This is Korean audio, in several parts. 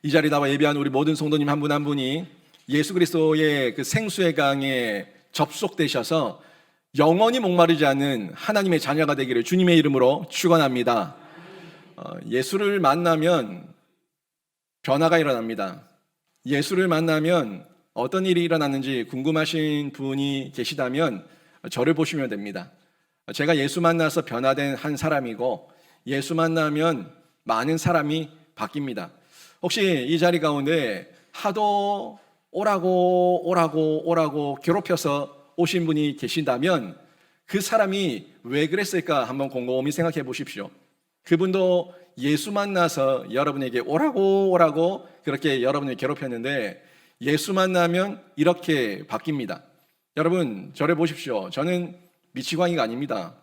이 자리에 나와 예배한 우리 모든 성도님 한 분 한 분이 예수 그리스도의 그 생수의 강에 접속되셔서 영원히 목마르지 않는 하나님의 자녀가 되기를 주님의 이름으로 축원합니다. 예수를 만나면 변화가 일어납니다. 예수를 만나면 어떤 일이 일어나는지 궁금하신 분이 계시다면 저를 보시면 됩니다. 제가 예수 만나서 변화된 한 사람이고, 예수 만나면 많은 사람이 바뀝니다. 혹시 이 자리 가운데 하도 오라고 괴롭혀서 오신 분이 계신다면 그 사람이 왜 그랬을까 한번 곰곰이 생각해 보십시오. 그분도 예수 만나서 여러분에게 오라고 그렇게 여러분을 괴롭혔는데 예수 만나면 이렇게 바뀝니다. 여러분, 저를 보십시오. 저는 미치광이가 아닙니다.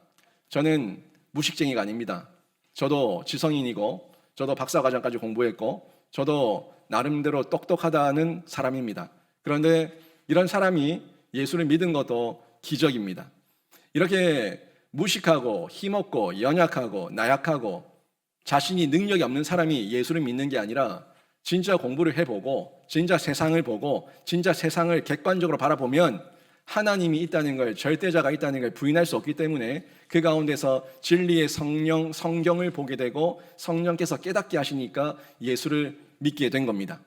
저는 무식쟁이가 아닙니다. 저도 지성인이고, 저도 박사과정까지 공부했고, 저도 나름대로 똑똑하다는 사람입니다. 그런데 이런 사람이 예수를 믿은 것도 기적입니다. 이렇게 무식하고 힘없고 연약하고 나약하고 자신이 능력이 없는 사람이 예수를 믿는 게 아니라 진짜 공부를 해보고 진짜 세상을 보고 진짜 세상을 객관적으로 바라보면 하나님이 있다는 걸, 절대자가 있다는 걸 부인할 수 없기 때문에 그 가운데서 진리의 성경을 보게 되고 성령께서 깨닫게 하시니까 예수를 믿게 된 겁니다.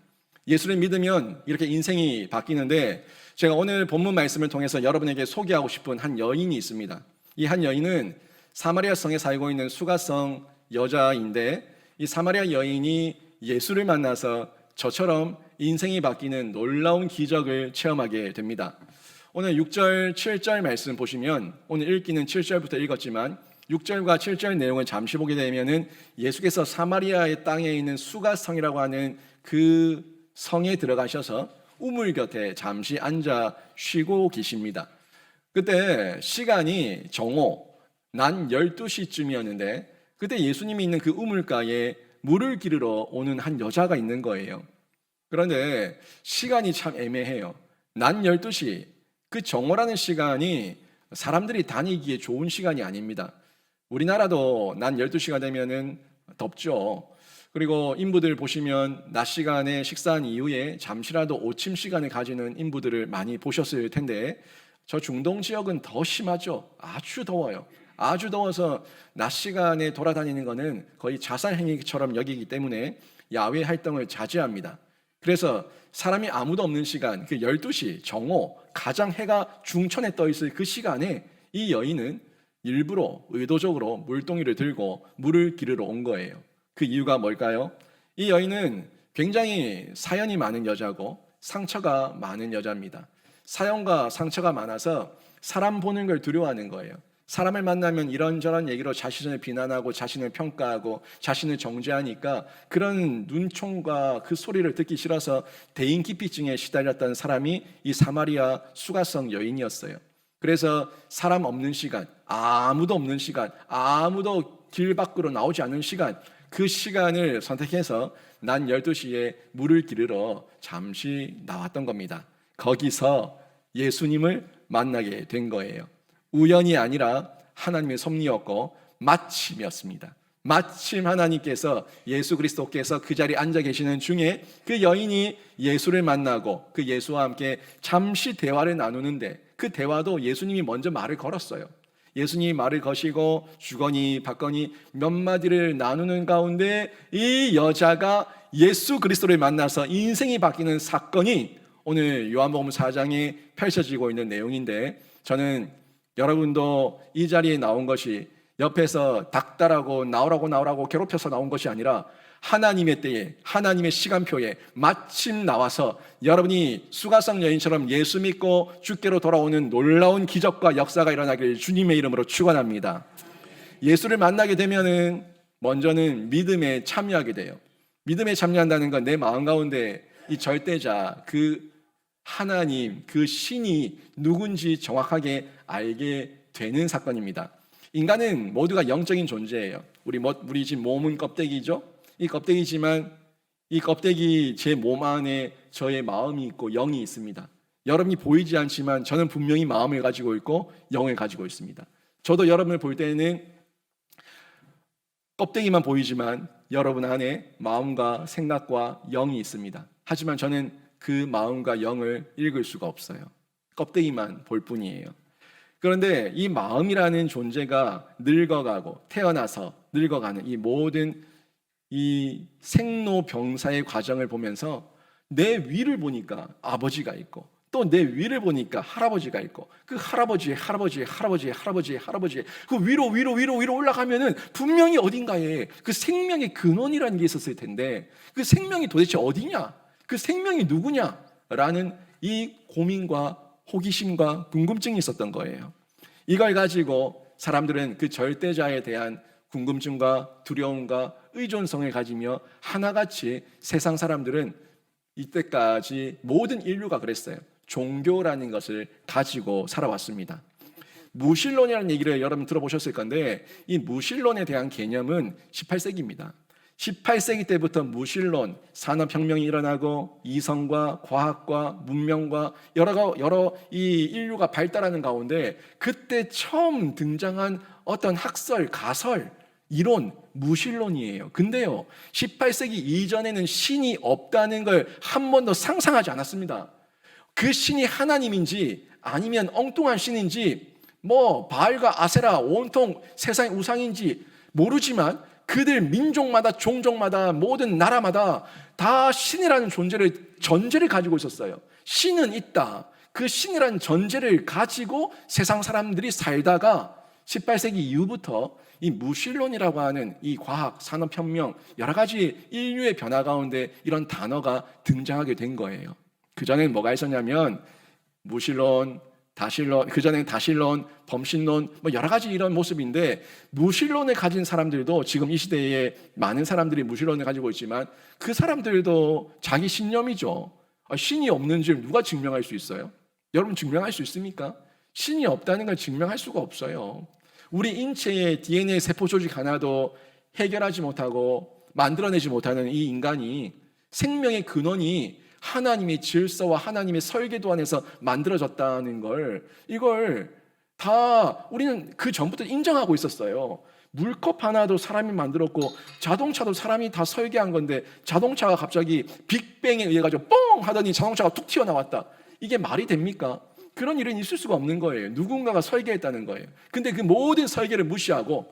예수를 믿으면 이렇게 인생이 바뀌는데, 제가 오늘 본문 말씀을 통해서 여러분에게 소개하고 싶은 한 여인이 있습니다. 이 한 여인은 사마리아 성에 살고 있는 수가성 여자인데, 이 사마리아 여인이 예수를 만나서 저처럼 인생이 바뀌는 놀라운 기적을 체험하게 됩니다. 오늘 6절, 7절 말씀 보시면, 오늘 읽기는 7절부터 읽었지만 6절과 7절 내용을 잠시 보게 되면은 예수께서 사마리아의 땅에 있는 수가성이라고 하는 그 성에 들어가셔서 우물 곁에 잠시 앉아 쉬고 계십니다. 그때 시간이 정오, 난 12시쯤이었는데 그때 예수님이 있는 그 우물가에 물을 기르러 오는 한 여자가 있는 거예요. 그런데 시간이 참 애매해요. 난 12시, 그 정오라는 시간이 사람들이 다니기에 좋은 시간이 아닙니다. 우리나라도 낮 12시가 되면은 덥죠. 그리고 인부들 보시면 낮 시간에 식사한 이후에 잠시라도 오침 시간을 가지는 인부들을 많이 보셨을 텐데, 저 중동 지역은 더 심하죠. 아주 더워요. 아주 더워서 낮 시간에 돌아다니는 것은 거의 자살 행위처럼 여기기 때문에 야외 활동을 자제합니다. 그래서 사람이 아무도 없는 시간, 그 12시 정오, 가장 해가 중천에 떠 있을 그 시간에 이 여인은 일부러 의도적으로 물동이를 들고 물을 기르러 온 거예요. 그 이유가 뭘까요? 이 여인은 굉장히 사연이 많은 여자고 상처가 많은 여자입니다. 사연과 상처가 많아서 사람 보는 걸 두려워하는 거예요. 사람을 만나면 이런저런 얘기로 자신을 비난하고 자신을 평가하고 자신을 정죄하니까 그런 눈총과 그 소리를 듣기 싫어서 대인기피증에 시달렸던 사람이 이 사마리아 수가성 여인이었어요. 그래서 사람 없는 시간, 아무도 없는 시간, 아무도 길 밖으로 나오지 않는 시간, 그 시간을 선택해서 낮 12시에 물을 기르러 잠시 나왔던 겁니다. 거기서 예수님을 만나게 된 거예요. 우연이 아니라 하나님의 섭리였고 마침이었습니다. 마침 하나님께서, 예수 그리스도께서 그 자리에 앉아 계시는 중에 그 여인이 예수를 만나고 그 예수와 함께 잠시 대화를 나누는데, 그 대화도 예수님이 먼저 말을 걸었어요. 예수님이 말을 거시고 주거니 받거니 몇 마디를 나누는 가운데 이 여자가 예수 그리스도를 만나서 인생이 바뀌는 사건이 오늘 요한복음 4장에 펼쳐지고 있는 내용인데, 저는 여러분도 이 자리에 나온 것이 옆에서 닥달하고 나오라고 괴롭혀서 나온 것이 아니라 하나님의 때에, 하나님의 시간표에 마침 나와서 여러분이 수가성 여인처럼 예수 믿고 주께로 돌아오는 놀라운 기적과 역사가 일어나길 주님의 이름으로 축원합니다. 예수를 만나게 되면은 먼저는 믿음에 참여하게 돼요. 믿음에 참여한다는 건 내 마음 가운데 이 절대자, 그 하나님, 그 신이 누군지 정확하게 알게 되는 사건입니다. 인간은 모두가 영적인 존재예요. 우리 지금 몸은 껍데기죠. 이 껍데기지만 이 껍데기 제 몸 안에 저의 마음이 있고 영이 있습니다. 여러분이 보이지 않지만 저는 분명히 마음을 가지고 있고 영을 가지고 있습니다. 저도 여러분을 볼 때는 껍데기만 보이지만 여러분 안에 마음과 생각과 영이 있습니다. 하지만 저는 그 마음과 영을 읽을 수가 없어요. 껍데기만 볼 뿐이에요. 그런데 이 마음이라는 존재가 늙어가고 태어나서 늙어가는 이 모든 이 생로병사의 과정을 보면서 내 위를 보니까 아버지가 있고 또 내 위를 보니까 할아버지가 있고 그 할아버지의 할아버지의 할아버지의 할아버지의 할아버지의 그 위로 올라가면은 분명히 어딘가에 그 생명의 근원이라는 게 있었을 텐데 그 생명이 도대체 어디냐? 그 생명이 누구냐? 라는 이 고민과 호기심과 궁금증이 있었던 거예요. 이걸 가지고 사람들은 그 절대자에 대한 궁금증과 두려움과 의존성을 가지며 하나같이 세상 사람들은 이때까지 모든 인류가 그랬어요. 종교라는 것을 가지고 살아왔습니다. 무신론이라는 얘기를 여러분 들어보셨을 건데 이 무신론에 대한 개념은 18세기입니다. 18세기 때부터 무신론, 산업혁명이 일어나고 이성과 과학과 문명과 여러 이 인류가 발달하는 가운데 그때 처음 등장한 어떤 학설, 가설, 이론, 무신론이에요. 근데요, 18세기 이전에는 신이 없다는 걸 한 번도 상상하지 않았습니다. 그 신이 하나님인지 아니면 엉뚱한 신인지 뭐 바알과 아세라 온통 세상의 우상인지 모르지만 그들 민족마다 종족마다 모든 나라마다 다 신이라는 전제를 가지고 있었어요. 신은 있다. 그 신이라는 전제를 가지고 세상 사람들이 살다가 18세기 이후부터 이 무신론이라고 하는 이 과학, 산업혁명, 여러 가지 인류의 변화 가운데 이런 단어가 등장하게 된 거예요. 그전에는 뭐가 있었냐면 무신론, 다신론, 그전에는 다신론, 범신론, 뭐 여러 가지 이런 모습인데 무신론을 가진 사람들도 지금 이 시대에 많은 사람들이 무신론을 가지고 있지만 그 사람들도 자기 신념이죠. 신이 없는 줄 누가 증명할 수 있어요? 여러분 증명할 수 있습니까? 신이 없다는 걸 증명할 수가 없어요. 우리 인체의 DNA 세포 조직 하나도 해결하지 못하고 만들어내지 못하는 이 인간이 생명의 근원이 하나님의 질서와 하나님의 설계도 안에서 만들어졌다는 이걸 다 우리는 그 전부터 인정하고 있었어요. 물컵 하나도 사람이 만들었고 자동차도 사람이 다 설계한 건데 자동차가 갑자기 빅뱅에 의해 가지고 뻥 하더니 자동차가 툭 튀어나왔다. 이게 말이 됩니까? 그런 일은 있을 수가 없는 거예요. 누군가가 설계했다는 거예요. 근데 그 모든 설계를 무시하고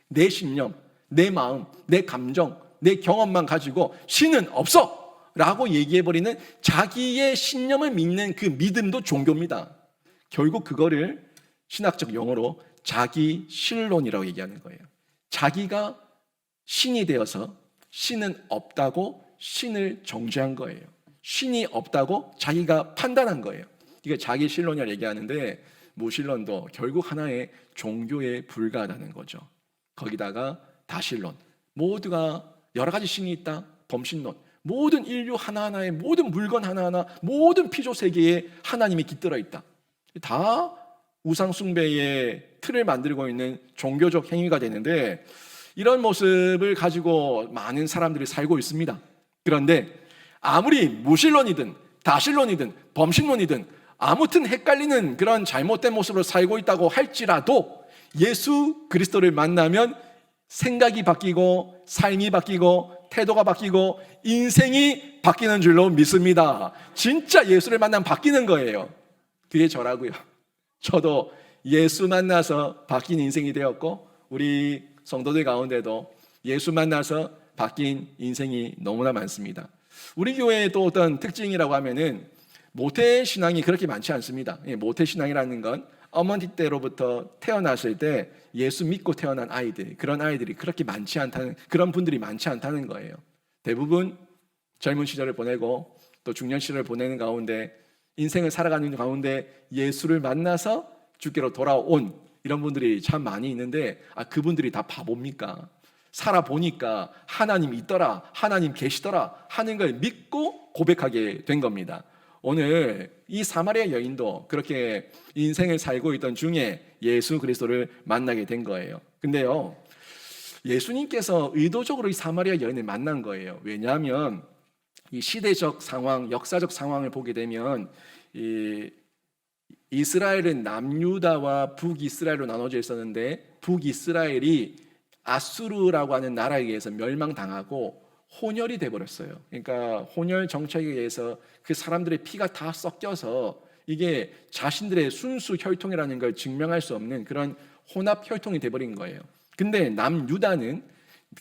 내 신념, 내 마음, 내 감정, 내 경험만 가지고 신은 없어! 라고 얘기해버리는 자기의 신념을 믿는 그 믿음도 종교입니다. 결국 그거를 신학적 용어로 자기 신론이라고 얘기하는 거예요. 자기가 신이 되어서 신은 없다고 신을 정죄한 거예요. 신이 없다고 자기가 판단한 거예요. 이게 자기 신론이라고 얘기하는데 무신론도 결국 하나의 종교에 불과하다는 거죠. 거기다가 다신론, 모두가 여러 가지 신이 있다. 범신론, 모든 인류 하나하나에 모든 물건 하나하나 모든 피조 세계에 하나님이 깃들어 있다. 다 우상 숭배의 틀을 만들고 있는 종교적 행위가 되는데 이런 모습을 가지고 많은 사람들이 살고 있습니다. 그런데 아무리 무신론이든 다신론이든 범신론이든 아무튼 헷갈리는 그런 잘못된 모습으로 살고 있다고 할지라도 예수 그리스도를 만나면 생각이 바뀌고 삶이 바뀌고 태도가 바뀌고 인생이 바뀌는 줄로 믿습니다. 진짜 예수를 만나면 바뀌는 거예요. 그게 저라고요. 저도 예수 만나서 바뀐 인생이 되었고 우리 성도들 가운데도 예수 만나서 바뀐 인생이 너무나 많습니다. 우리 교회의 또 어떤 특징이라고 하면은 모태신앙이 그렇게 많지 않습니다. 모태신앙이라는 건 어머니 때로부터 태어났을 때 예수 믿고 태어난 아이들, 그런 아이들이 그렇게 많지 않다는, 그런 분들이 많지 않다는 거예요. 대부분 젊은 시절을 보내고 또 중년 시절을 보내는 가운데 인생을 살아가는 가운데 예수를 만나서 주께로 돌아온 이런 분들이 참 많이 있는데 그분들이 다 바보입니까? 살아보니까 하나님 있더라, 하나님 계시더라 하는 걸 믿고 고백하게 된 겁니다. 오늘 이 사마리아 여인도 그렇게 인생을 살고 있던 중에 예수 그리스도를 만나게 된 거예요. 근데요, 예수님께서 의도적으로 이 사마리아 여인을 만난 거예요. 왜냐하면 이 시대적 상황, 역사적 상황을 보게 되면 이 이스라엘은 남유다와 북이스라엘로 나눠져 있었는데 북이스라엘이 아수르라고 하는 나라에 의해서 멸망당하고 혼혈이 돼버렸어요. 그러니까 혼혈 정책에 의해서 그 사람들의 피가 다 섞여서 이게 자신들의 순수 혈통이라는 걸 증명할 수 없는 그런 혼합 혈통이 돼버린 거예요. 근데 남유다는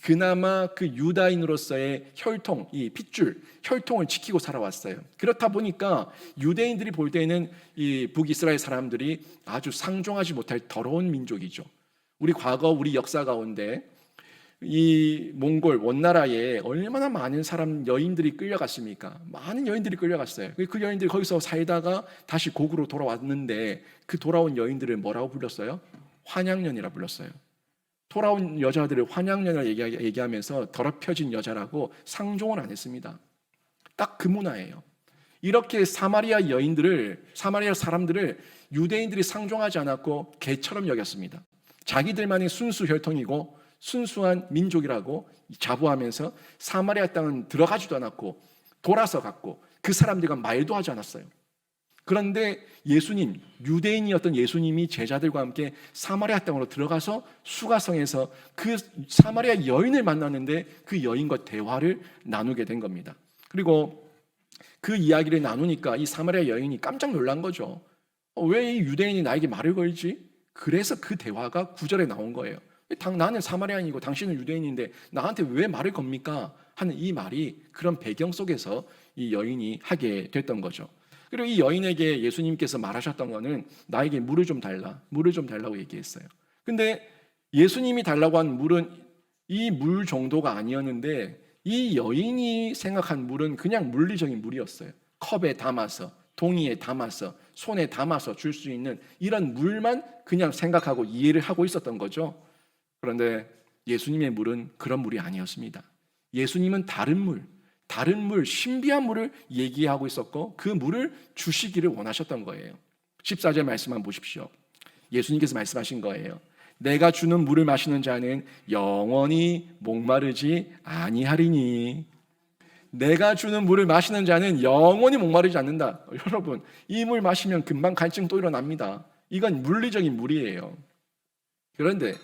그나마 그 유다인으로서의 혈통, 이 핏줄, 혈통을 지키고 살아왔어요. 그렇다 보니까 유대인들이 볼 때는 이 북이스라엘 사람들이 아주 상종하지 못할 더러운 민족이죠. 우리 과거, 우리 역사 가운데 이 몽골 원나라에 얼마나 많은 사람 여인들이 끌려갔습니까? 많은 여인들이 끌려갔어요. 그 여인들이 거기서 살다가 다시 고국으로 돌아왔는데 그 돌아온 여인들을 뭐라고 불렀어요? 환양년이라 불렀어요. 돌아온 여자들을 환양년을 얘기하면서 더럽혀진 여자라고 상종을 안 했습니다. 딱 그 문화예요. 이렇게 사마리아 여인들을, 사마리아 사람들을 유대인들이 상종하지 않았고 개처럼 여겼습니다. 자기들만의 순수 혈통이고 순수한 민족이라고 자부하면서 사마리아 땅은 들어가지도 않았고 돌아서 갔고 그 사람들과 말도 하지 않았어요. 그런데 예수님, 유대인이었던 예수님이 제자들과 함께 사마리아 땅으로 들어가서 수가성에서 그 사마리아 여인을 만났는데 그 여인과 대화를 나누게 된 겁니다. 그리고 그 이야기를 나누니까 이 사마리아 여인이 깜짝 놀란 거죠. 왜 이 유대인이 나에게 말을 걸지? 그래서 그 대화가 9절에 나온 거예요. 나는 사마리아인이고 당신은 유대인인데 나한테 왜 말을 겁니까? 하는 이 말이 그런 배경 속에서 이 여인이 하게 됐던 거죠. 그리고 이 여인에게 예수님께서 말하셨던 거는 나에게 물을 좀 달라, 물을 좀 달라고 얘기했어요. 근데 예수님이 달라고 한 물은 이 물 정도가 아니었는데 이 여인이 생각한 물은 그냥 물리적인 물이었어요. 컵에 담아서, 동이에 담아서, 손에 담아서 줄 수 있는 이런 물만 그냥 생각하고 이해를 하고 있었던 거죠. 그런데 예수님의 물은 그런 물이 아니었습니다. 예수님은 다른 물, 신비한 물을 얘기하고 있었고 그 물을 주시기를 원하셨던 거예요. 14절 말씀만 보십시오. 예수님께서 말씀하신 거예요. 내가 주는 물을 마시는 자는 영원히 목마르지 아니하리니. 내가 주는 물을 마시는 자는 영원히 목마르지 않는다. 여러분, 이 물 마시면 금방 갈증 또 일어납니다. 이건 물리적인 물이에요. 그런데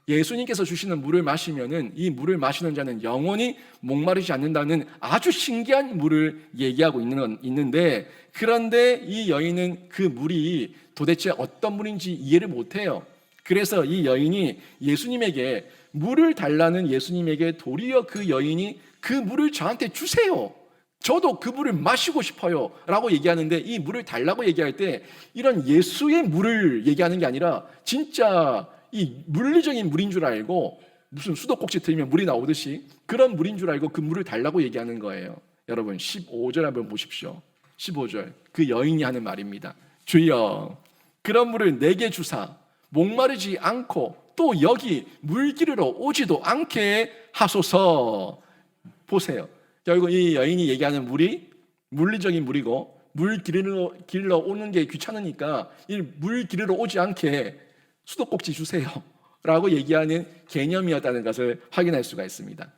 예수님께서 주시는 물을 마시면은 이 물을 마시는 자는 영원히 목마르지 않는다는 아주 신기한 물을 얘기하고 있는데, 그런데 이 여인은 그 물이 도대체 어떤 물인지 이해를 못해요. 그래서 이 여인이 예수님에게 물을 달라는 예수님에게 도리어 그 여인이 그 물을 저한테 주세요, 저도 그 물을 마시고 싶어요 라고 얘기하는데, 이 물을 달라고 얘기할 때 이런 예수의 물을 얘기하는 게 아니라 진짜 이 물리적인 물인 줄 알고, 무슨 수도꼭지 틀면 물이 나오듯이 그런 물인 줄 알고 그 물을 달라고 얘기하는 거예요. 여러분 15절 한번 보십시오. 15절 그 여인이 하는 말입니다. 주여 그런 물을 내게 주사 목마르지 않고 또 여기 물 기르러 오지도 않게 하소서. 보세요. 결국 이 여인이 얘기하는 물이 물리적인 물이고, 물 기르러 오는 게 귀찮으니까 이 물 기르러 오지 않게 수도꼭지 주세요 라고 얘기하는 개념이었다는 것을 확인할 수가 있습니다.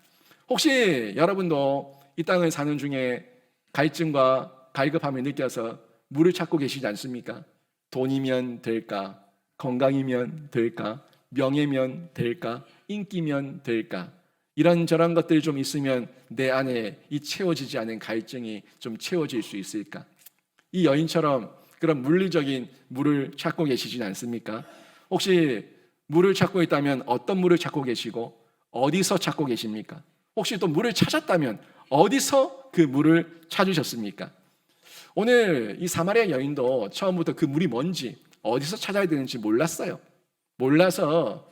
혹시 여러분도 이 땅을 사는 중에 갈증과 갈급함을 느껴서 물을 찾고 계시지 않습니까? 돈이면 될까? 건강이면 될까? 명예면 될까? 인기면 될까? 이런저런 것들이 좀 있으면 내 안에 이 채워지지 않은 갈증이 좀 채워질 수 있을까? 이 여인처럼 그런 물리적인 물을 찾고 계시지 않습니까? 혹시 물을 찾고 있다면 어떤 물을 찾고 계시고 어디서 찾고 계십니까? 혹시 또 물을 찾았다면 어디서 그 물을 찾으셨습니까? 오늘 이 사마리아 여인도 처음부터 그 물이 뭔지 어디서 찾아야 되는지 몰랐어요. 몰라서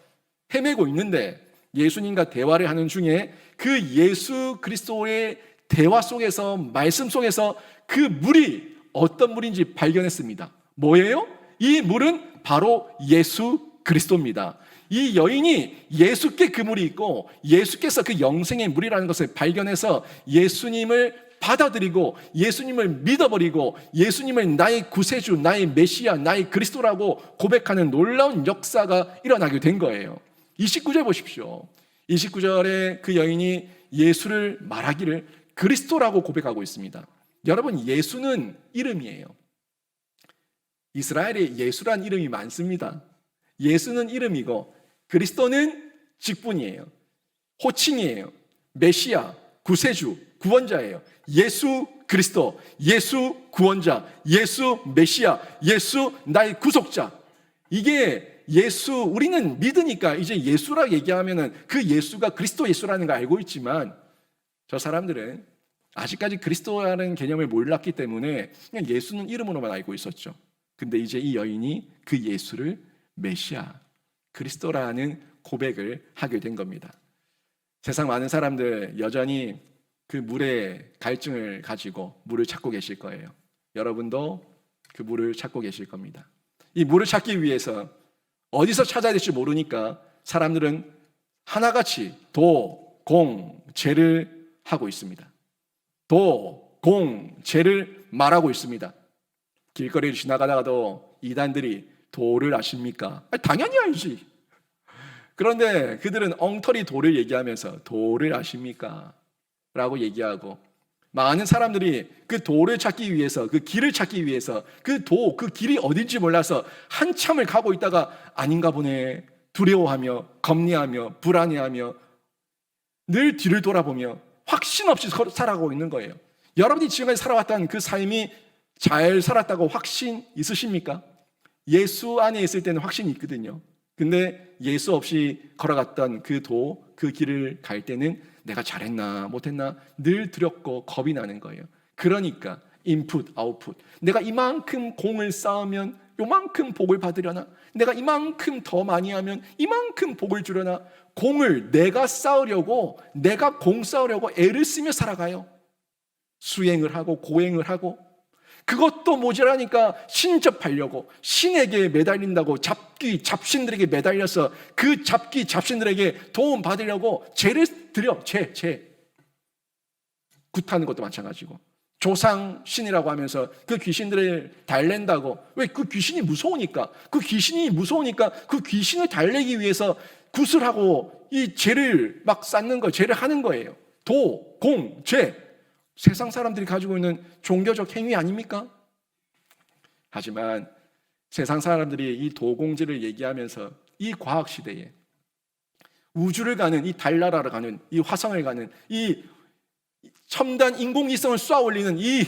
헤매고 있는데 예수님과 대화를 하는 중에 그 예수 그리스도의 대화 속에서, 말씀 속에서 그 물이 어떤 물인지 발견했습니다. 뭐예요? 이 물은 바로 예수 그리스도입니다. 이 여인이 예수께 그 물이 있고 예수께서 그 영생의 물이라는 것을 발견해서 예수님을 받아들이고 예수님을 믿어버리고 예수님을 나의 구세주, 나의 메시아, 나의 그리스도라고 고백하는 놀라운 역사가 일어나게 된 거예요. 29절 보십시오. 29절에 그 여인이 예수를 말하기를 그리스도라고 고백하고 있습니다. 여러분, 예수는 이름이에요. 이스라엘에 예수란 이름이 많습니다. 예수는 이름이고 그리스도는 직분이에요. 호칭이에요. 메시아, 구세주, 구원자예요. 예수 그리스도, 예수 구원자, 예수 메시아, 예수 나의 구속자. 이게 예수, 우리는 믿으니까 이제 예수라 얘기하면은 그 예수가 그리스도 예수라는 걸 알고 있지만 저 사람들은 아직까지 그리스도라는 개념을 몰랐기 때문에 그냥 예수는 이름으로만 알고 있었죠. 근데 이제 이 여인이 그 예수를 메시아, 그리스도라는 고백을 하게 된 겁니다. 세상 많은 사람들 여전히 그 물의 갈증을 가지고 물을 찾고 계실 거예요. 여러분도 그 물을 찾고 계실 겁니다. 이 물을 찾기 위해서 어디서 찾아야 될지 모르니까 사람들은 하나같이 도, 공, 죄를 하고 있습니다. 도, 공, 죄를 말하고 있습니다. 길거리를 지나가다가도 이단들이 도를 아십니까? 당연히 알지. 그런데 그들은 엉터리 도를 얘기하면서 도를 아십니까? 라고 얘기하고 많은 사람들이 그 도를 찾기 위해서, 그 길을 찾기 위해서 그 도, 그 길이 어딘지 몰라서 한참을 가고 있다가 아닌가 보네 두려워하며 겁내하며 불안해하며 늘 뒤를 돌아보며 확신 없이 살아가고 있는 거예요. 여러분이 지금까지 살아왔던 그 삶이 잘 살았다고 확신 있으십니까? 예수 안에 있을 때는 확신이 있거든요. 근데 예수 없이 걸어갔던 그 도, 그 길을 갈 때는 내가 잘했나 못했나 늘 두렵고 겁이 나는 거예요. 그러니까 인풋, 아웃풋. 내가 이만큼 공을 쌓으면 요만큼 복을 받으려나? 내가 이만큼 더 많이 하면 이만큼 복을 주려나? 공을 내가 쌓으려고, 내가 공 쌓으려고 애를 쓰며 살아가요. 수행을 하고 고행을 하고 그것도 모자라니까 신접하려고 신에게 매달린다고 잡신들에게 매달려서 그 잡신들에게 도움 받으려고 죄를 드려. 죄 굿하는 것도 마찬가지고 조상 신이라고 하면서 그 귀신들을 달랜다고. 왜? 그 귀신이 무서우니까. 그 귀신을 달래기 위해서 굿을 하고 이 죄를 막 쌓는 거, 죄를 하는 거예요. 도, 공, 죄. 세상 사람들이 가지고 있는 종교적 행위 아닙니까? 하지만 세상 사람들이 이 도공지를 얘기하면서 이 과학시대에 우주를 가는, 이 달나라를 가는, 이 화성을 가는, 이 첨단 인공위성을 쏘아 올리는 이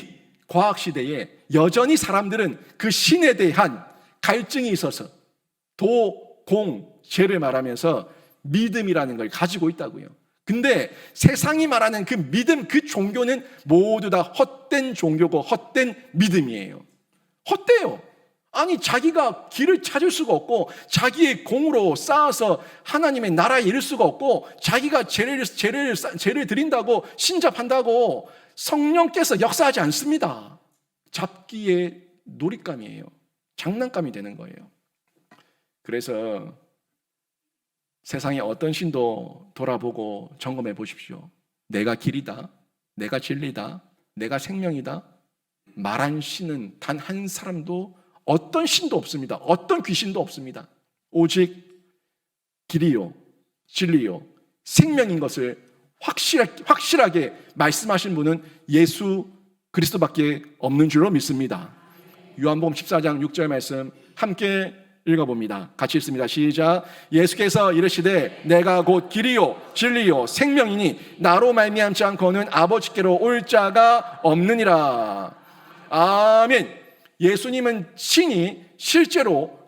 과학시대에 여전히 사람들은 그 신에 대한 갈증이 있어서 도, 공, 죄를 말하면서 믿음이라는 걸 가지고 있다고요. 근데 세상이 말하는 그 믿음, 그 종교는 모두 다 헛된 종교고 헛된 믿음이에요. 헛돼요. 아니 자기가 길을 찾을 수가 없고 자기의 공으로 쌓아서 하나님의 나라에 이를 수가 없고 자기가 죄를 드린다고 신잡한다고 성령께서 역사하지 않습니다. 잡기의 놀잇감이에요. 장난감이 되는 거예요. 그래서 세상의 어떤 신도 돌아보고 점검해 보십시오. 내가 길이다, 내가 진리다, 내가 생명이다 말한 신은 단 한 사람도, 어떤 신도 없습니다. 어떤 귀신도 없습니다. 오직 길이요, 진리요, 생명인 것을 확실하게 말씀하신 분은 예수 그리스도밖에 없는 줄로 믿습니다. 요한복음 14장 6절 말씀 함께 읽어봅니다. 같이 읽습니다. 시작. 예수께서 이르시되 내가 곧 길이요 진리요 생명이니 나로 말미암지 않고는 아버지께로 올 자가 없느니라. 아멘. 예수님은 친히 실제로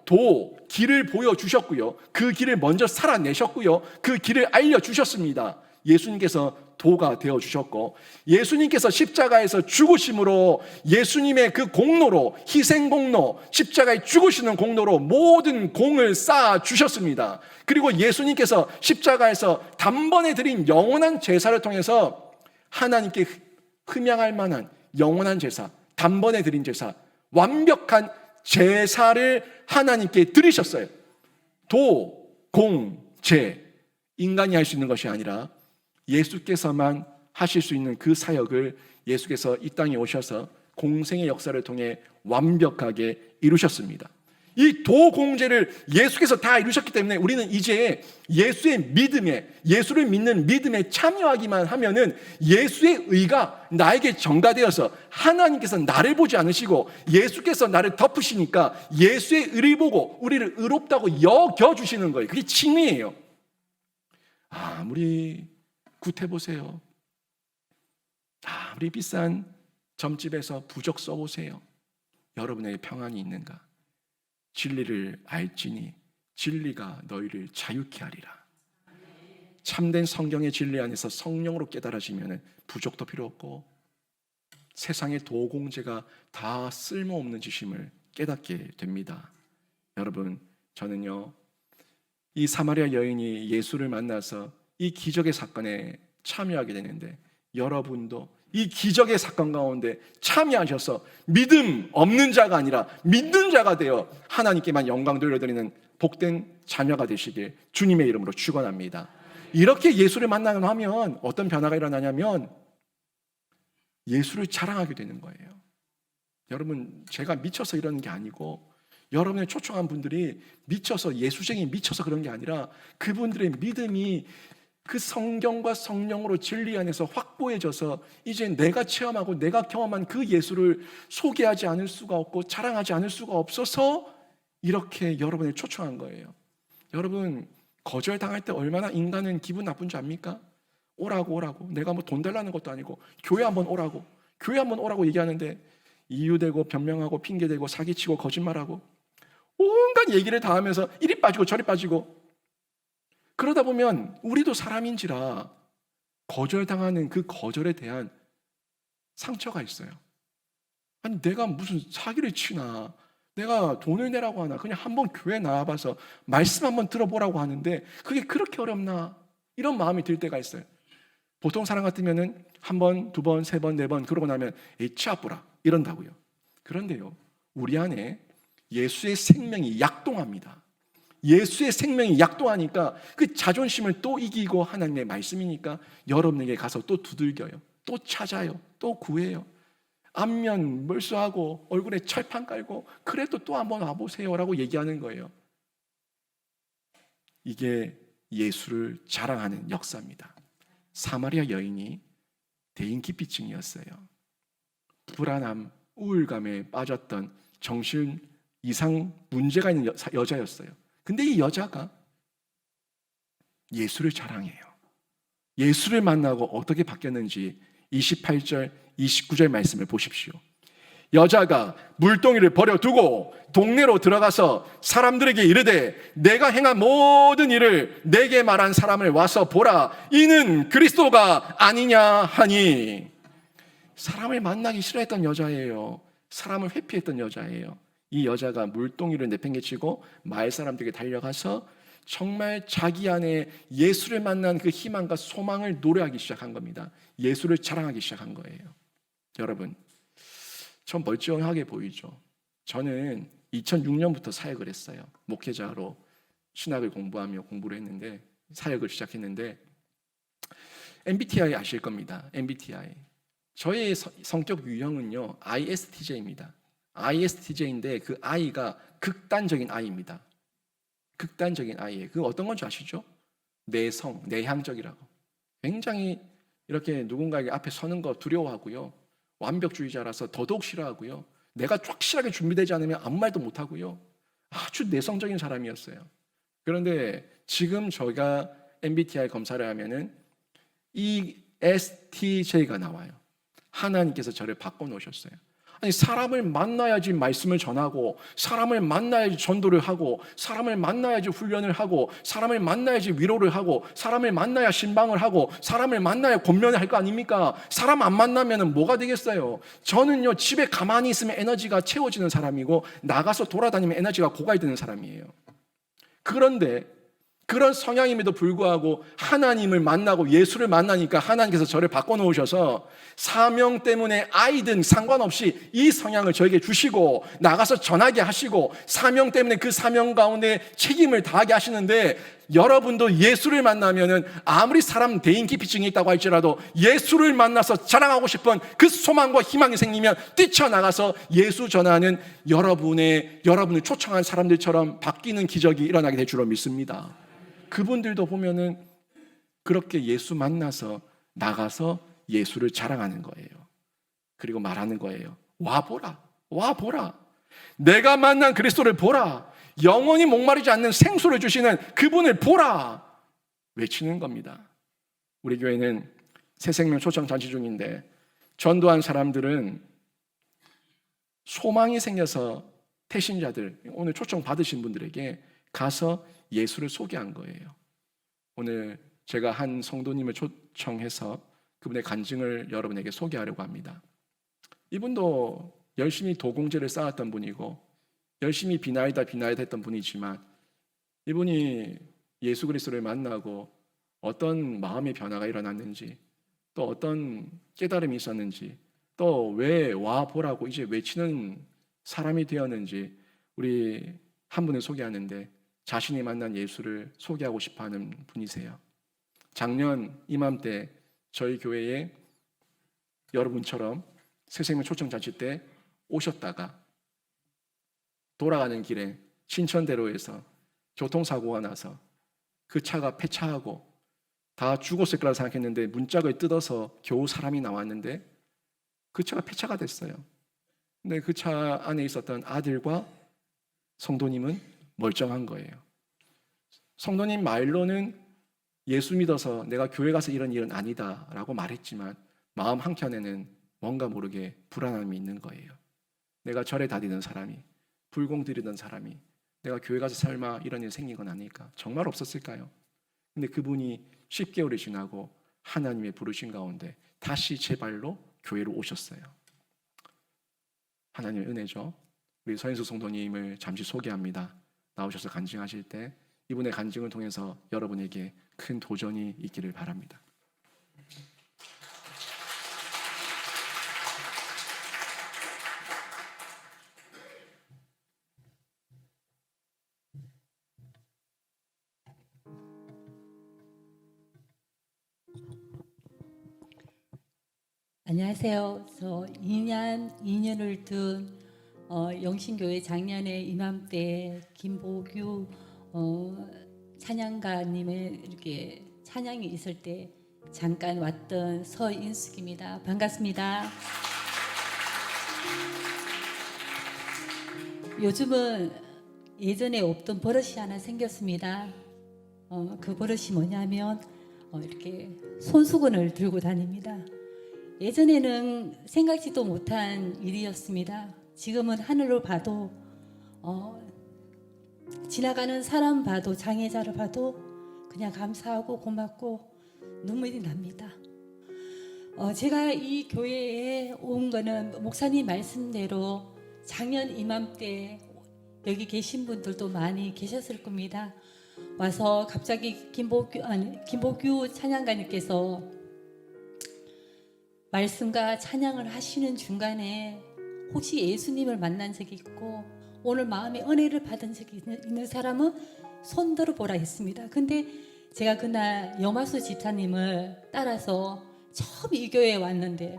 길을 보여주셨고요, 그 길을 먼저 살아내셨고요, 그 길을 알려주셨습니다. 예수님께서 도가 되어주셨고 예수님께서 십자가에서 죽으심으로 예수님의 그 공로로, 희생 공로, 십자가에 죽으시는 공로로 모든 공을 쌓아주셨습니다. 그리고 예수님께서 십자가에서 단번에 드린 영원한 제사를 통해서 하나님께 흠양할 만한 영원한 제사, 단번에 드린 제사, 완벽한 제사를 하나님께 드리셨어요. 도, 공, 제. 인간이 할 수 있는 것이 아니라 예수께서만 하실 수 있는 그 사역을 예수께서 이 땅에 오셔서 공생의 역사를 통해 완벽하게 이루셨습니다. 이 도공제를 예수께서 다 이루셨기 때문에 우리는 이제 예수의 믿음에, 예수를 믿는 믿음에 참여하기만 하면은 예수의 의가 나에게 전가되어서 하나님께서 나를 보지 않으시고 예수께서 나를 덮으시니까 예수의 의를 보고 우리를 의롭다고 여겨주시는 거예요. 그게 칭의예요. 아무리 굿해보세요. 아무리 비싼 점집에서 부적 써보세요. 여러분에게 평안이 있는가? 진리를 알지니 진리가 너희를 자유케 하리라. 참된 성경의 진리 안에서 성령으로 깨달아지면 부족도 필요 없고 세상의 도공제가 다 쓸모없는 짓임을 깨닫게 됩니다. 여러분, 저는요, 이 사마리아 여인이 예수를 만나서 이 기적의 사건에 참여하게 되는데, 여러분도 이 기적의 사건 가운데 참여하셔서 믿음 없는 자가 아니라 믿는 자가 되어 하나님께만 영광 돌려드리는 복된 자녀가 되시길 주님의 이름으로 축원합니다. 이렇게 예수를 만나고 하면 어떤 변화가 일어나냐면 예수를 자랑하게 되는 거예요. 여러분, 제가 미쳐서 이러는 게 아니고 여러분의 초청한 분들이 미쳐서, 예수쟁이 미쳐서 그런 게 아니라 그분들의 믿음이 그 성경과 성령으로 진리 안에서 확고해져서 이제 내가 체험하고 내가 경험한 그 예수를 소개하지 않을 수가 없고 자랑하지 않을 수가 없어서 이렇게 여러분을 초청한 거예요. 여러분, 거절당할 때 얼마나 인간은 기분 나쁜 줄 압니까? 오라고 내가 뭐 돈 달라는 것도 아니고 교회 한번 오라고 얘기하는데 이유대고 변명하고 핑계대고 사기치고 거짓말하고 온갖 얘기를 다 하면서 이리 빠지고 저리 빠지고, 그러다 보면 우리도 사람인지라 거절당하는 그 거절에 대한 상처가 있어요. 아니, 내가 무슨 사기를 치나, 내가 돈을 내라고 하나, 그냥 한번 교회 나와봐서 말씀 한번 들어보라고 하는데 그게 그렇게 어렵나, 이런 마음이 들 때가 있어요. 보통 사람 같으면은 한 번, 두 번, 세 번, 네 번 그러고 나면 치 아프라 이런다고요. 그런데요, 우리 안에 예수의 생명이 약동합니다. 예수의 생명이 약동하니까 그 자존심을 또 이기고 하나님의 말씀이니까 여러분에게 가서 또 두들겨요. 또 찾아요. 또 구해요. 안면 멀수하고 얼굴에 철판 깔고 그래도 또 한번 와보세요라고 얘기하는 거예요. 이게 예수를 자랑하는 역사입니다. 사마리아 여인이 대인기피증이었어요. 불안함, 우울감에 빠졌던 정신 이상 문제가 있는 여자였어요. 근데 이 여자가 예수를 자랑해요. 예수를 만나고 어떻게 바뀌었는지 28절, 29절 말씀을 보십시오. 여자가 물동이를 버려두고 동네로 들어가서 사람들에게 이르되 내가 행한 모든 일을 내게 말한 사람을 와서 보라, 이는 그리스도가 아니냐 하니. 사람을 만나기 싫어했던 여자예요. 사람을 회피했던 여자예요. 이 여자가 물동이를 내팽개치고 마을 사람들에게 달려가서 정말 자기 안에 예수를 만난 그 희망과 소망을 노래하기 시작한 겁니다. 예수를 자랑하기 시작한 거예요. 여러분, 전 멀쩡하게 보이죠. 저는 2006년부터 사역을 했어요. 목회자로 신학을 공부하며 공부를 했는데, 사역을 시작했는데, MBTI 아실 겁니다. MBTI. 저의 성격 유형은요, ISTJ입니다. ISTJ인데 그 I가 극단적인 I입니다. 극단적인 I예요. 그 어떤 건지 아시죠? 내성, 내향적이라고. 굉장히 이렇게 누군가에게 앞에 서는 거 두려워하고요. 완벽주의자라서 더더욱 싫어하고요. 내가 확실하게 준비되지 않으면 아무 말도 못하고요. 아주 내성적인 사람이었어요. 그런데 지금 저희가 MBTI 검사를 하면은 ESTJ가 나와요. 하나님께서 저를 바꿔놓으셨어요. 아니, 사람을 만나야지 말씀을 전하고, 사람을 만나야지 전도를 하고, 사람을 만나야지 훈련을 하고, 사람을 만나야지 위로를 하고, 사람을 만나야 신방을 하고, 사람을 만나야 권면을 할 거 아닙니까? 사람 안 만나면 뭐가 되겠어요? 저는요, 집에 가만히 있으면 에너지가 채워지는 사람이고 나가서 돌아다니면 에너지가 고갈되는 사람이에요. 그런데 그런 성향임에도 불구하고 하나님을 만나고 예수를 만나니까 하나님께서 저를 바꿔놓으셔서 사명 때문에 아이든 상관없이 이 성향을 저에게 주시고 나가서 전하게 하시고 사명 때문에 그 사명 가운데 책임을 다하게 하시는데, 여러분도 예수를 만나면은 아무리 사람 대인기피증이 있다고 할지라도 예수를 만나서 자랑하고 싶은 그 소망과 희망이 생기면 뛰쳐나가서 예수 전하는 여러분을 초청한 사람들처럼 바뀌는 기적이 일어나게 될 줄로 믿습니다. 그분들도 보면은 그렇게 예수 만나서 나가서 예수를 자랑하는 거예요. 그리고 말하는 거예요. 와 보라. 내가 만난 그리스도를 보라. 영원히 목마르지 않는 생수를 주시는 그분을 보라. 외치는 겁니다. 우리 교회는 새생명 초청 잔치 중인데 전도한 사람들은 소망이 생겨서 태신자들, 오늘 초청 받으신 분들에게 가서 예수를 소개한 거예요. 오늘 제가 한 성도님을 초청해서 그분의 간증을 여러분에게 소개하려고 합니다. 이분도 열심히 도공제를 쌓았던 분이고 열심히 비나이다 했던 분이지만 이분이 예수 그리스도를 만나고 어떤 마음의 변화가 일어났는지 또 어떤 깨달음이 있었는지 또 왜 와 보라고 이제 외치는 사람이 되었는지 우리 한 분을 소개하는데 자신이 만난 예수를 소개하고 싶어하는 분이세요. 작년 이맘때 저희 교회에 여러분처럼 새생명 초청잔치 때 오셨다가 돌아가는 길에 신천대로에서 교통사고가 나서 그 차가 폐차하고 다 죽었을 거라 생각했는데 문짝을 뜯어서 겨우 사람이 나왔는데 그 차가 폐차가 됐어요. 근데 그 차 안에 있었던 아들과 성도님은 멀쩡한 거예요. 성도님 말로는 예수 믿어서 내가 교회 가서 이런 일은 아니다 라고 말했지만 마음 한켠에는 뭔가 모르게 불안함이 있는 거예요. 내가 절에 다니던 사람이, 불공 드리던 사람이 내가 교회 가서 설마 이런 일 생긴 건 아닐까? 정말 없었을까요? 근데 그분이 10개월이 지나고 하나님의 부르신 가운데 다시 제 발로 교회로 오셨어요. 하나님의 은혜죠. 우리 서인수 성도님을 잠시 소개합니다. 나오셔서 간증하실 때 이분의 간증을 통해서 여러분에게 큰 도전이 있기를 바랍니다. 안녕하세요. 저 2년을 둔 영신교회 작년에 이맘때 김보규 찬양가님의 이렇게 찬양이 있을 때 잠깐 왔던 서인숙입니다. 반갑습니다. 요즘은 예전에 없던 버릇이 하나 생겼습니다. 그 버릇이 뭐냐면 이렇게 손수건을 들고 다닙니다. 예전에는 생각지도 못한 일이었습니다. 지금은 하늘을 봐도 지나가는 사람 봐도 장애자를 봐도 그냥 감사하고 고맙고 눈물이 납니다. 제가 이 교회에 온 거는 목사님 말씀대로 작년 이맘때 여기 계신 분들도 많이 계셨을 겁니다. 와서 갑자기 김보규 찬양가님께서 말씀과 찬양을 하시는 중간에 혹시 예수님을 만난 적이 있고 오늘 마음의 은혜를 받은 적이 있는 사람은 손 들어보라 했습니다. 근데 제가 그날 염화수 집사님을 따라서 처음 이 교회에 왔는데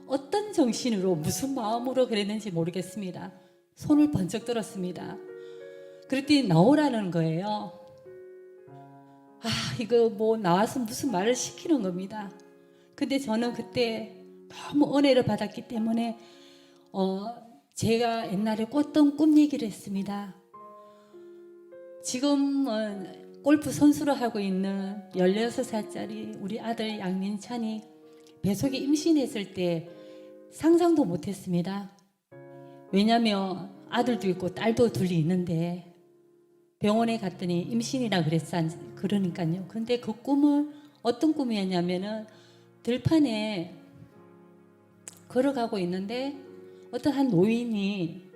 어떤 정신으로 무슨 마음으로 그랬는지 모르겠습니다. 손을 번쩍 들었습니다. 그랬더니 나오라는 거예요. 이거 뭐 나와서 무슨 말을 시키는 겁니다. 근데 저는 그때 너무 은혜를 받았기 때문에 제가 옛날에 꿨던 꿈 얘기를 했습니다. 지금은 골프 선수를 하고 있는 16살짜리 우리 아들 양민찬이 뱃속에 임신했을 때 상상도 못했습니다. 왜냐하면 아들도 있고 딸도 둘이 있는데 병원에 갔더니 임신이라 그러니까요. 근데 그 꿈은 어떤 꿈이었냐면은 들판에 걸어가고 있는데 어떤 한 노인이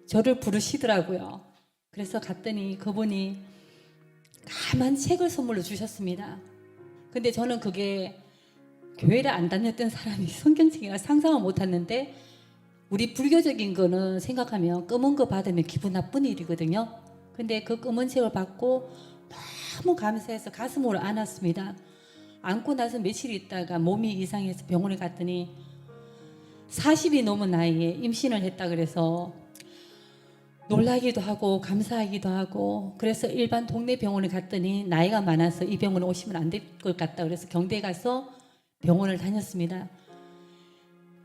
저를 부르시더라고요. 그래서 갔더니 그분이 까만 책을 선물로 주셨습니다. 근데 저는 그게 교회를 안 다녔던 사람이 성경책이라 상상을 못했는데 우리 불교적인 거는 생각하면 검은 거 받으면 기분 나쁜 일이거든요. 근데 그 검은 책을 받고 너무 감사해서 가슴으로 안았습니다. 안고 나서 며칠 있다가 몸이 이상해서 병원에 갔더니 40이 넘은 나이에 임신을 했다 그래서 놀라기도 하고 감사하기도 하고 그래서 일반 동네 병원에 갔더니 나이가 많아서 이 병원에 오시면 안 될 것 같다 그래서 경대에 가서 병원을 다녔습니다.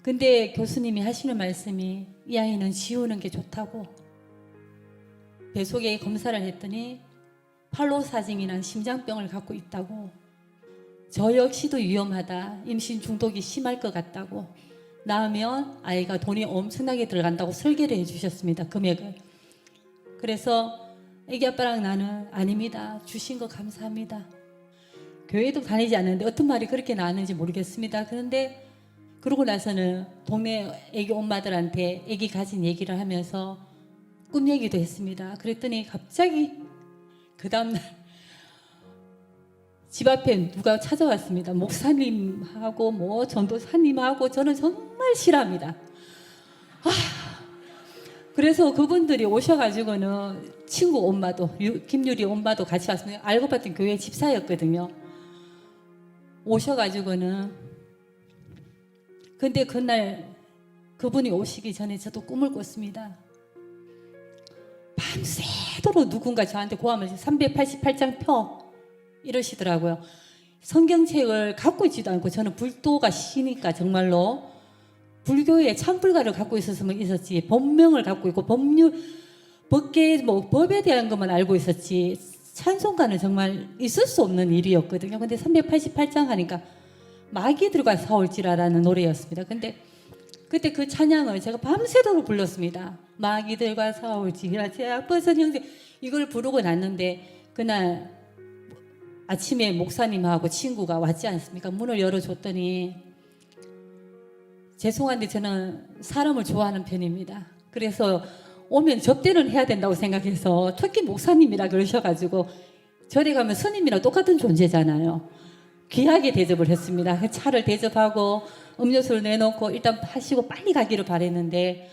근데 교수님이 하시는 말씀이 이 아이는 지우는 게 좋다고 뱃속에 검사를 했더니 팔로사징이란 심장병을 갖고 있다고, 저 역시도 위험하다, 임신 중독이 심할 것 같다고, 낳으면 아이가 돈이 엄청나게 들어간다고 설계를 해주셨습니다. 금액을. 그래서 애기 아빠랑 나는 아닙니다, 주신 거 감사합니다. 교회도 다니지 않는데 어떤 말이 그렇게 나왔는지 모르겠습니다. 그런데 그러고 나서는 동네 애기 엄마들한테 애기 가진 얘기를 하면서 꿈 얘기도 했습니다. 그랬더니 갑자기 그 다음날 집 앞에 누가 찾아왔습니다. 목사님하고 뭐 전도사님하고. 저는 정말 싫어합니다. 그래서 그분들이 오셔가지고는 친구 엄마도, 김유리 엄마도 같이 왔습니다. 알고 봤더니 교회 집사였거든요. 오셔가지고는, 근데 그날 그분이 오시기 전에 저도 꿈을 꿨습니다. 밤새도록 누군가 저한테 고하면서 388장 펴 이러시더라고요. 성경책을 갖고 있지도 않고, 저는 불도가 시니까 정말로 불교의 참불가를 갖고 있었으면 있었지, 법명을 갖고 있고 법률, 법계 뭐 법에 대한 것만 알고 있었지 찬송가는 정말 있을 수 없는 일이었거든요. 근데 388장 하니까 마귀들과 싸울지라라는 노래였습니다. 근데 그때 그 찬양을 제가 밤새도록 불렀습니다. 마귀들과 싸울지라 제 아버선 형제, 이걸 부르고 났는데 그날 아침에 목사님하고 친구가 왔지 않습니까? 문을 열어줬더니, 죄송한데 저는 사람을 좋아하는 편입니다. 그래서 오면 접대는 해야 된다고 생각해서, 특히 목사님이라 그러셔가지고, 절에 가면 스님이랑 똑같은 존재잖아요. 귀하게 대접을 했습니다. 그 차를 대접하고 음료수를 내놓고 일단 하시고 빨리 가기를 바랬는데,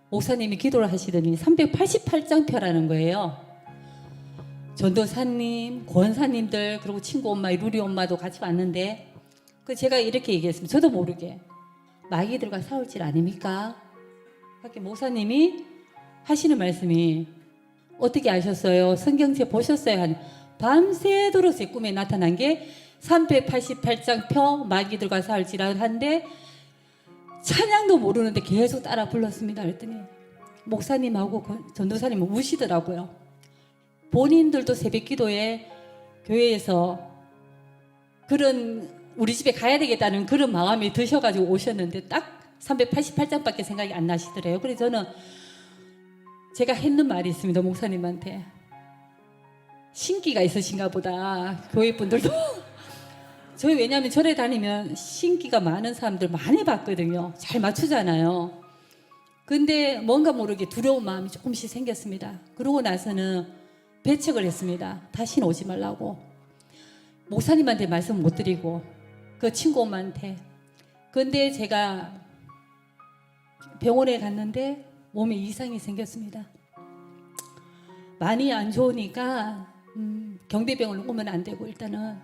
목사님이 기도를 하시더니 388장 펴라는 거예요. 전도사님, 권사님들, 그리고 친구 엄마, 루리 엄마도 같이 왔는데, 그 제가 이렇게 얘기했습니다. 저도 모르게. 마귀들과 싸울 질 아닙니까? 밖에 목사님이 하시는 말씀이, 어떻게 아셨어요? 성경책 보셨어요? 하니, 밤새도록 제 꿈에 나타난 게 388장 펴 마귀들과 싸울지라 한데, 찬양도 모르는데 계속 따라 불렀습니다. 그랬더니 목사님하고 전도사님은 우시더라고요. 본인들도 새벽 기도에 교회에서 그런 우리 집에 가야 되겠다는 그런 마음이 드셔가지고 오셨는데 딱 388장밖에 생각이 안 나시더래요. 그래서 저는 제가 했는 말이 있습니다. 목사님한테, 신기가 있으신가 보다, 교회 분들도. 저희 왜냐하면 절에 다니면 신기가 많은 사람들 많이 봤거든요. 잘 맞추잖아요. 근데 뭔가 모르게 두려운 마음이 조금씩 생겼습니다. 그러고 나서는 배척을 했습니다. 다시는 오지 말라고. 목사님한테 말씀 못 드리고 그 친구 엄마한테. 근데 제가 병원에 갔는데 몸에 이상이 생겼습니다. 많이 안 좋으니까 경대병원을 오면 안 되고, 일단은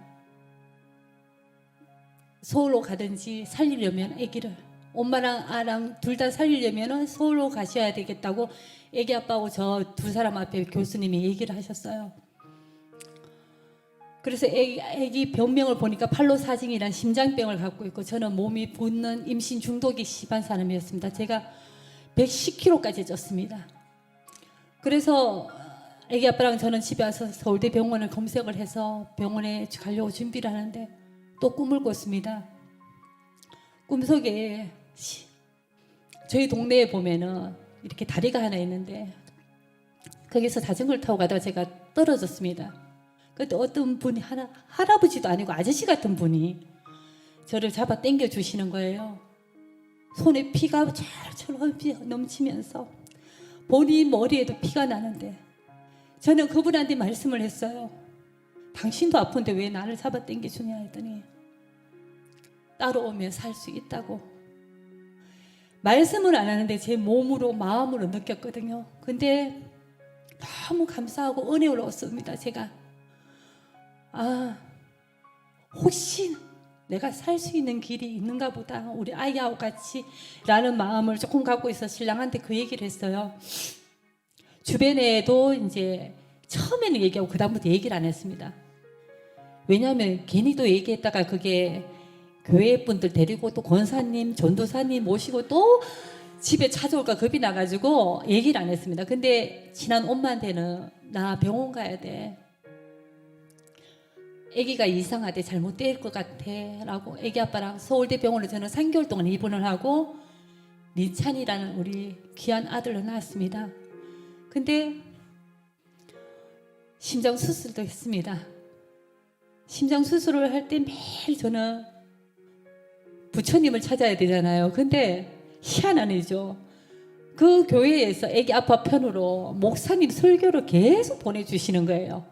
서울로 가든지 살리려면 아기를, 엄마랑 아랑 둘 다 살리려면 서울로 가셔야 되겠다고 아기 아빠하고 저 두 사람 앞에 교수님이 얘기를 하셨어요. 그래서 아기 병명을 보니까 팔로사징이란 심장병을 갖고 있고, 저는 몸이 붓는 임신 중독이 심한 사람이었습니다. 제가 110kg까지 쪘습니다. 그래서 아기 아빠랑 저는 집에 와서 서울대 병원을 검색을 해서 병원에 가려고 준비를 하는데 또 꿈을 꿨습니다. 꿈속에 저희 동네에 보면은 이렇게 다리가 하나 있는데, 거기서 자전거를 타고 가다가 제가 떨어졌습니다. 그때 어떤 분이, 할아버지도 아니고 아저씨 같은 분이 저를 잡아 당겨 주시는 거예요. 손에 피가 철철 넘치면서 본인 머리에도 피가 나는데, 저는 그분한테 말씀을 했어요. 당신도 아픈데 왜 나를 잡아 당겨 주냐 했더니, 따라오면 살 수 있다고. 말씀을 안 하는데 제 몸으로 마음으로 느꼈거든요. 근데 너무 감사하고 은혜로웠습니다. 제가 혹시 내가 살 수 있는 길이 있는가 보다, 우리 아이하고 같이 라는 마음을 조금 갖고 있어 신랑한테 그 얘기를 했어요. 주변에도 이제 처음에는 얘기하고 그 다음부터 얘기를 안 했습니다. 왜냐하면 괜히 또 얘기했다가 그게 교회 분들 데리고 또 권사님, 전도사님 모시고 또 집에 찾아올까 겁이 나가지고 얘기를 안 했습니다. 근데 친한 엄마한테는 나 병원 가야 돼, 아기가 이상하대, 잘못될 것 같아 라고 아기 아빠랑 서울대 병원에 저는 3개월 동안 입원을 하고 민찬이라는 우리 귀한 아들을 낳았습니다. 근데 심장 수술도 했습니다. 심장 수술을 할 때 매일 저는 부처님을 찾아야 되잖아요. 근데 희한한 일이죠. 그 교회에서 아기 아빠 편으로 목사님 설교를 계속 보내주시는 거예요.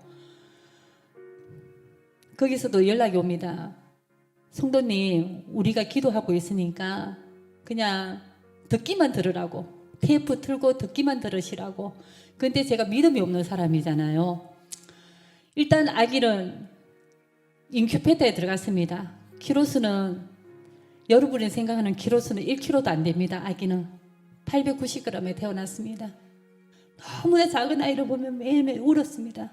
거기서도 연락이 옵니다. 성도님, 우리가 기도하고 있으니까 그냥 듣기만 들으라고, 테이프 틀고 듣기만 들으시라고. 근데 제가 믿음이 없는 사람이잖아요. 일단 아기는 인큐베이터에 들어갔습니다. 키로수는 여러분이 생각하는 키로수는 1kg도 안 됩니다. 아기는 890g에 태어났습니다. 너무나 작은 아이를 보면 매일매일 울었습니다.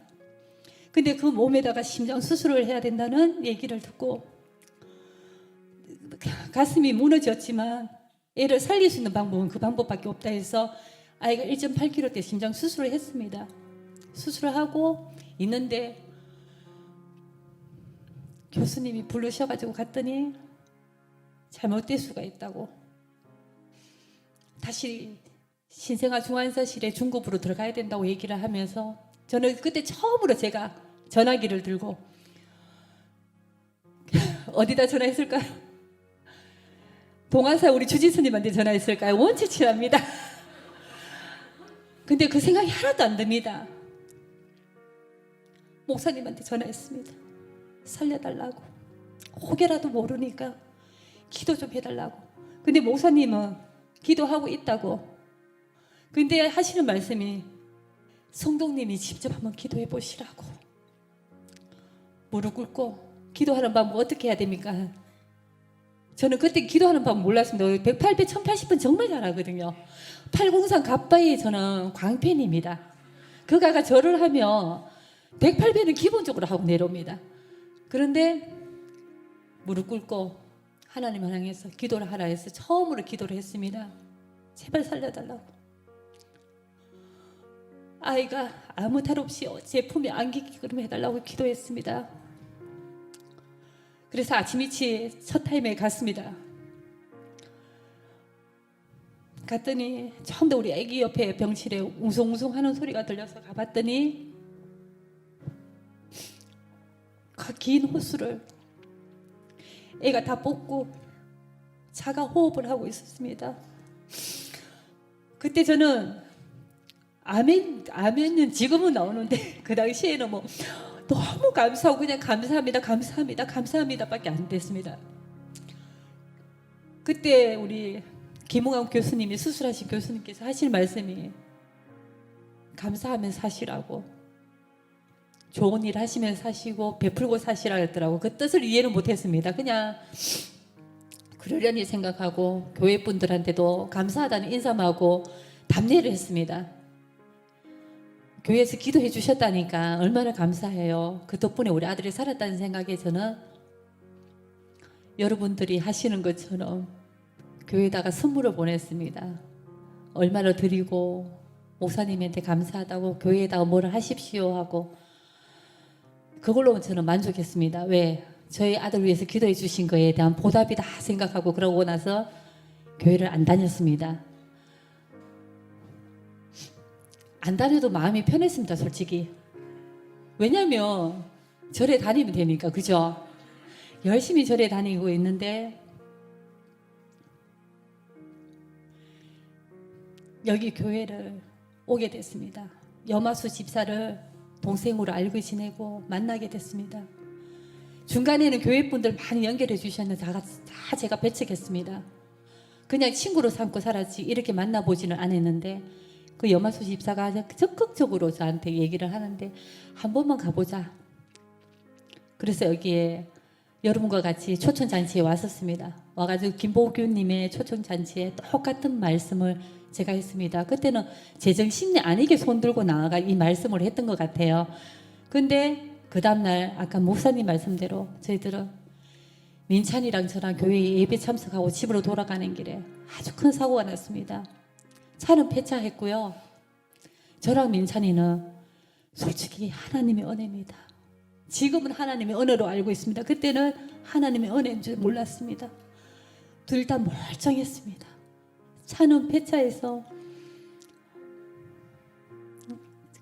근데 그 몸에다가 심장 수술을 해야 된다는 얘기를 듣고 가슴이 무너졌지만 애를 살릴 수 있는 방법은 그 방법밖에 없다 해서 아이가 1.8kg 대 심장 수술을 했습니다. 수술을 하고 있는데 교수님이 부르셔가지고 갔더니 잘못될 수가 있다고, 다시 신생아 중환자실에 중급으로 들어가야 된다고 얘기를 하면서 저는 그때 처음으로 제가 전화기를 들고 어디다 전화했을까요? 동안사 우리 주지스님한테 전화했을까요? 원체 친합니다. 근데 그 생각이 하나도 안 듭니다. 목사님한테 전화했습니다. 살려달라고, 혹여라도 모르니까 기도 좀 해달라고. 근데 목사님은 기도하고 있다고. 근데 하시는 말씀이 성도님이 직접 한번 기도해 보시라고. 무릎 꿇고 기도하는 방법 어떻게 해야 됩니까? 저는 그때 기도하는 방법 몰랐습니다. 108배, 1080분 정말 잘하거든요. 803 갓바이 저는 광팬입니다. 그가가 절을 하면 108배는 기본적으로 하고 내려옵니다. 그런데 무릎 꿇고 하나님을 향해서 기도를 하라 해서 처음으로 기도를 했습니다. 제발 살려달라고. 아이가 아무 탈 없이 제품에 안기기끔 해달라고 기도했습니다. 그래서 아침 일찍 첫 타임에 갔습니다. 갔더니 처음부터 우리 아기 옆에 병실에 웅성웅성 하는 소리가 들려서 가봤더니 그 긴 호수를 애가 다 뽑고 자가 호흡을 하고 있었습니다. 그때 저는 아멘은 지금은 나오는데 그 당시에는 뭐 너무 감사하고 그냥 감사합니다, 감사합니다, 감사합니다밖에 안 됐습니다. 그때 우리 김웅암 교수님이 수술하신 교수님께서 하실 말씀이 감사하면 사시라고, 좋은 일 하시면 사시고 베풀고 사시라 했더라고. 그 뜻을 이해는 못했습니다. 그냥 그러려니 생각하고 교회 분들한테도 감사하다는 인사하고 답례를 했습니다. 교회에서 기도해 주셨다니까 얼마나 감사해요. 그 덕분에 우리 아들이 살았다는 생각에 저는 여러분들이 하시는 것처럼 교회에다가 선물을 보냈습니다. 얼마나 드리고 목사님한테 감사하다고 교회에다가 뭐를 하십시오 하고, 그걸로 저는 만족했습니다. 왜? 저희 아들 위해서 기도해 주신 거에 대한 보답이다 생각하고 그러고 나서 교회를 안 다녔습니다. 안 다녀도 마음이 편했습니다, 솔직히. 왜냐면 절에 다니면 되니까, 그죠? 열심히 절에 다니고 있는데 여기 교회를 오게 됐습니다. 염화수 집사를 동생으로 알고 지내고 만나게 됐습니다. 중간에는 교회분들 많이 연결해 주셨는데 다 제가 배척했습니다. 그냥 친구로 삼고 살았지 이렇게 만나보지는 않았는데 그 염화수 집사가 적극적으로 저한테 얘기를 하는데 한 번만 가보자. 그래서 여기에 여러분과 같이 초청잔치에 왔었습니다. 와가지고 김보규님의 초청잔치에 똑같은 말씀을 제가 했습니다. 그때는 제정신이 아니게 손들고 나아가 이 말씀을 했던 것 같아요. 근데 그 다음날 아까 목사님 말씀대로 저희들은 민찬이랑 저랑 교회에 예배 참석하고 집으로 돌아가는 길에 아주 큰 사고가 났습니다. 차는 폐차했고요. 저랑 민찬이는 솔직히 하나님의 은혜입니다. 지금은 하나님의 은혜로 알고 있습니다. 그때는 하나님의 은혜인 줄 몰랐습니다. 둘 다 멀쩡했습니다. 차는 폐차해서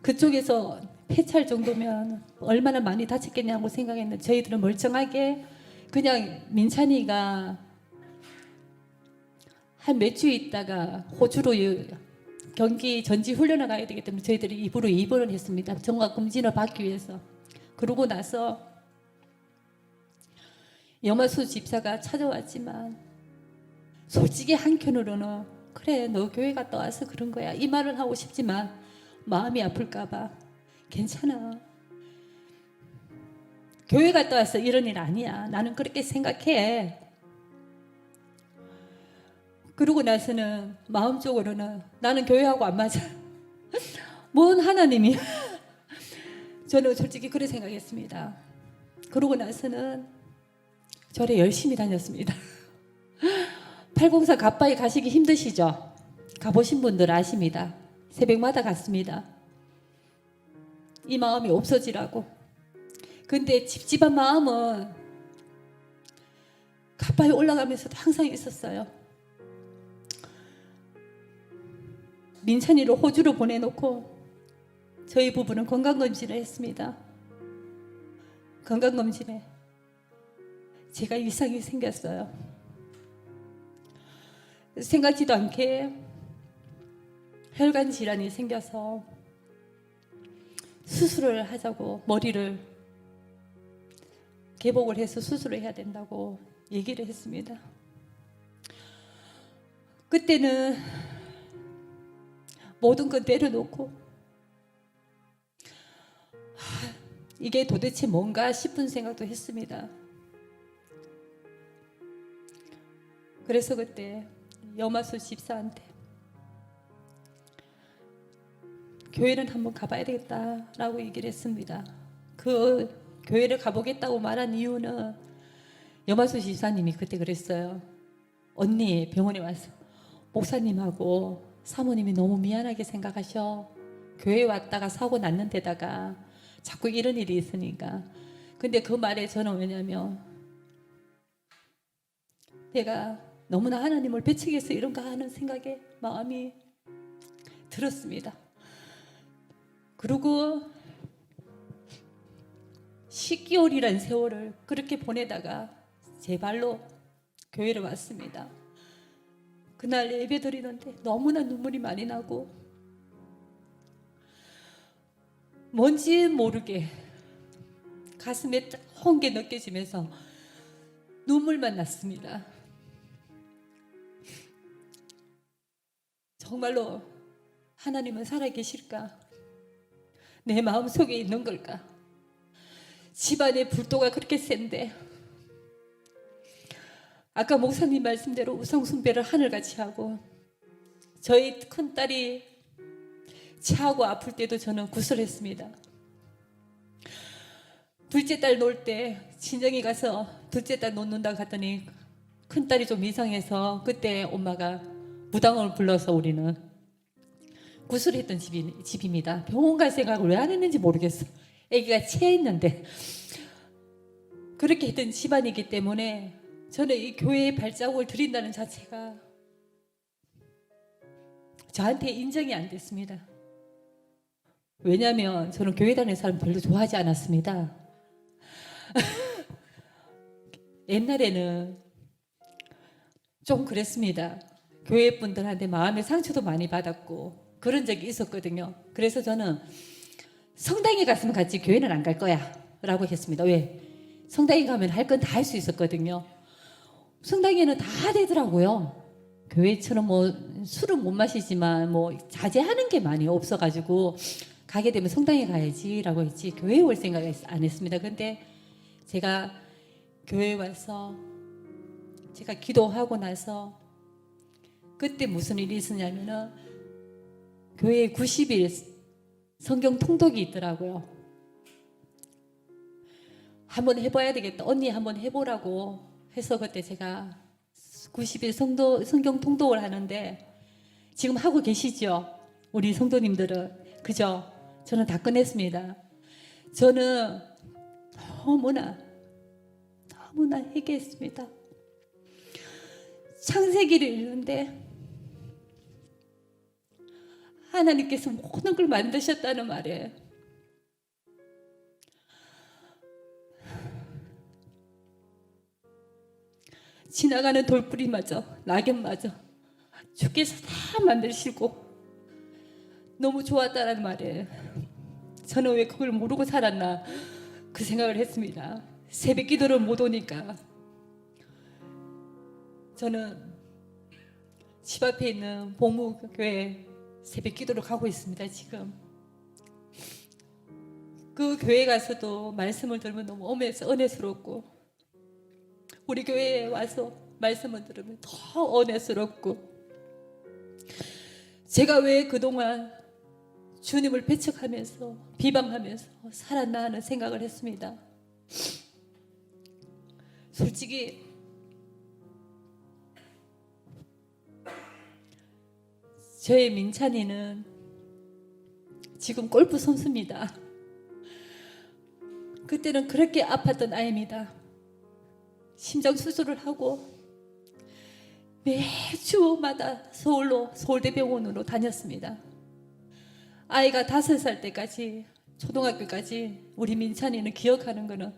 그쪽에서 폐차할 정도면 얼마나 많이 다쳤겠냐고 생각했는데 저희들은 멀쩡하게 그냥 민찬이가 한 몇 주 있다가 호주로 경기 전지 훈련을 가야 되기 때문에 저희들이 입으로 입원을 했습니다. 정확검진을 받기 위해서. 그러고 나서 염화수 집사가 찾아왔지만 솔직히 한켠으로는 그래 너 교회 갔다 와서 그런 거야 이 말을 하고 싶지만 마음이 아플까봐 괜찮아. 교회 갔다 와서 이런 일 아니야. 나는 그렇게 생각해. 그러고 나서는 마음적으로는 나는 교회하고 안 맞아. 뭔 하나님이. 저는 솔직히 그래 생각했습니다. 그러고 나서는 절에 열심히 다녔습니다. 804 갓바위 가시기 힘드시죠? 가보신 분들 아십니다. 새벽마다 갔습니다. 이 마음이 없어지라고. 근데 찝찝한 마음은 갓바위 올라가면서도 항상 있었어요. 민찬이를 호주로 보내놓고 저희 부부는 건강검진을 했습니다. 건강검진에 제가 이상이 생겼어요. 생각지도 않게 혈관 질환이 생겨서 수술을 하자고 머리를 개복을 해서 수술을 해야 된다고 얘기를 했습니다. 그때는 모든 걸 내려놓고 이게 도대체 뭔가 싶은 생각도 했습니다. 그래서 그때 염화수 집사한테 교회는 한번 가봐야 되겠다라고 얘기를 했습니다. 그 교회를 가보겠다고 말한 이유는 염화수 집사님이 그때 그랬어요. 언니 병원에 와서 목사님하고 사모님이 너무 미안하게 생각하셔. 교회 왔다가 사고 났는 데다가 자꾸 이런 일이 있으니까. 근데 그 말에 저는 왜냐면 내가 너무나 하나님을 배척해서 이런가 하는 생각에 마음이 들었습니다. 그리고 10개월이란 세월을 그렇게 보내다가 제 발로 교회를 왔습니다. 그날 예배 드리는데 너무나 눈물이 많이 나고 뭔지 모르게 가슴에 뜨거운 게 느껴지면서 눈물만 났습니다. 정말로 하나님은 살아계실까? 내 마음속에 있는 걸까? 집안의 불도가 그렇게 센데 아까 목사님 말씀대로 우상숭배를 하늘같이 하고 저희 큰딸이 체하고 아플 때도 저는 구슬했습니다. 둘째 딸 놀 때 친정에 가서 둘째 딸 놓는다 갔더니 큰딸이 좀 이상해서 그때 엄마가 무당을 불러서 우리는 구슬했던 집입니다. 병원 갈 생각을 왜 안 했는지 모르겠어. 아기가 체했는데 그렇게 했던 집안이기 때문에 저는 이 교회에 발자국을 드린다는 자체가 저한테 인정이 안 됐습니다. 왜냐하면 저는 교회 다니는 사람 별로 좋아하지 않았습니다. 옛날에는 좀 그랬습니다. 교회 분들한테 마음의 상처도 많이 받았고 그런 적이 있었거든요. 그래서 저는 성당에 갔으면 갔지 교회는 안 갈 거야 라고 했습니다. 왜? 성당에 가면 할 건 다 할 수 있었거든요. 성당에는 다 되더라고요. 교회처럼 뭐 술은 못 마시지만 뭐 자제하는 게 많이 없어가지고 가게 되면 성당에 가야지라고 했지 교회에 올 생각을 안 했습니다. 근데 제가 교회에 와서 제가 기도하고 나서 그때 무슨 일이 있었냐면은 교회에 90일 성경 통독이 있더라고요. 한번 해봐야 되겠다. 언니 한번 해보라고 해서 그때 제가 90일 성경 통독을 하는데 지금 하고 계시죠? 우리 성도님들은. 그죠? 저는 다 끝냈습니다. 저는 너무나 회개했습니다. 창세기를 읽는데 하나님께서 모든 걸 만드셨다는 말이에요. 지나가는 돌뿌리마저 낙엽마저 주께서 다 만드시고 너무 좋았다는 말이에요. 저는 왜 그걸 모르고 살았나 그 생각을 했습니다. 새벽 기도를 못 오니까 저는 집 앞에 있는 보무교회 새벽 기도를 가고 있습니다. 지금 그 교회 가서도 말씀을 들으면 너무 은혜스럽고 우리 교회에 와서 말씀을 들으면 더 은혜스럽고 제가 왜 그동안 주님을 배척하면서 비방하면서 살았나 하는 생각을 했습니다. 솔직히 저의 민찬이는 지금 골프 선수입니다. 그때는 그렇게 아팠던 아이입니다. 심장 수술을 하고 매주마다 서울대병원으로 다녔습니다. 아이가 5살 때까지 초등학교까지 우리 민찬이는 기억하는 거는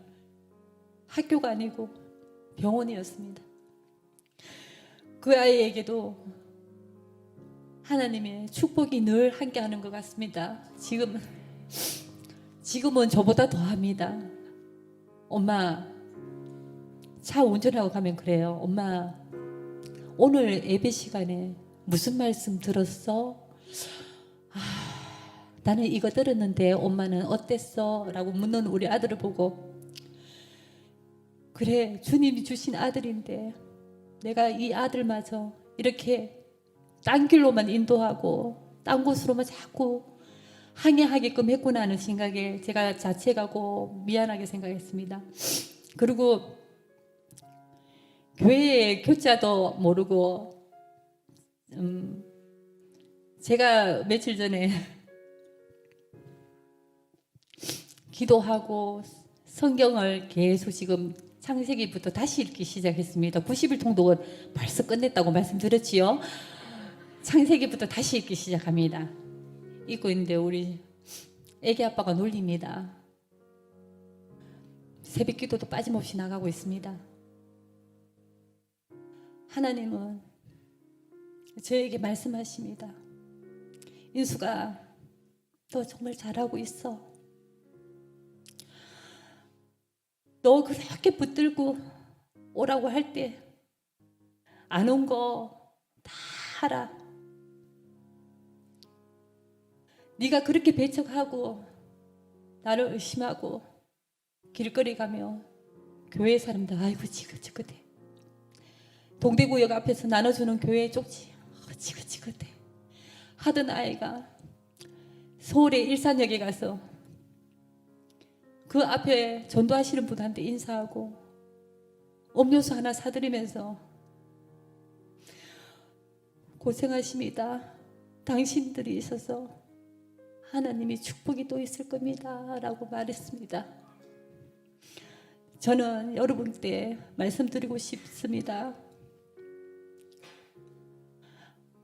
학교가 아니고 병원이었습니다. 그 아이에게도 하나님의 축복이 늘 함께하는 것 같습니다. 지금은 저보다 더합니다. 엄마 차 운전하고 가면 그래요. 엄마 오늘 예배 시간에 무슨 말씀 들었어? 나는 이거 들었는데 엄마는 어땠어? 라고 묻는 우리 아들을 보고 그래 주님이 주신 아들인데 내가 이 아들마저 이렇게 딴 길로만 인도하고 딴 곳으로만 자꾸 항해하게끔 했구나 하는 생각에 제가 자책하고 미안하게 생각했습니다. 그리고 교회에 교자도 모르고 제가 며칠 전에 기도하고 성경을 계속 지금 창세기부터 다시 읽기 시작했습니다. 90일 통독은 벌써 끝냈다고 말씀드렸지요. 창세기부터 다시 읽기 시작합니다. 읽고 있는데 우리 애기 아빠가 놀립니다. 새벽 기도도 빠짐없이 나가고 있습니다. 하나님은 저에게 말씀하십니다. 인수가 너 정말 잘하고 있어. 너 그렇게 붙들고 오라고 할 때 안 온 거 다 알아. 네가 그렇게 배척하고 나를 의심하고 길거리 가면 교회 사람들 아이고 지긋지긋해. 동대구역 앞에서 나눠주는 교회 쪽지 지긋지긋해 하던 아이가 서울의 일산역에 가서 그 앞에 전도하시는 분한테 인사하고 음료수 하나 사드리면서 고생하십니다. 당신들이 있어서 하나님이 축복이 또 있을 겁니다. 라고 말했습니다. 저는 여러분께 말씀드리고 싶습니다.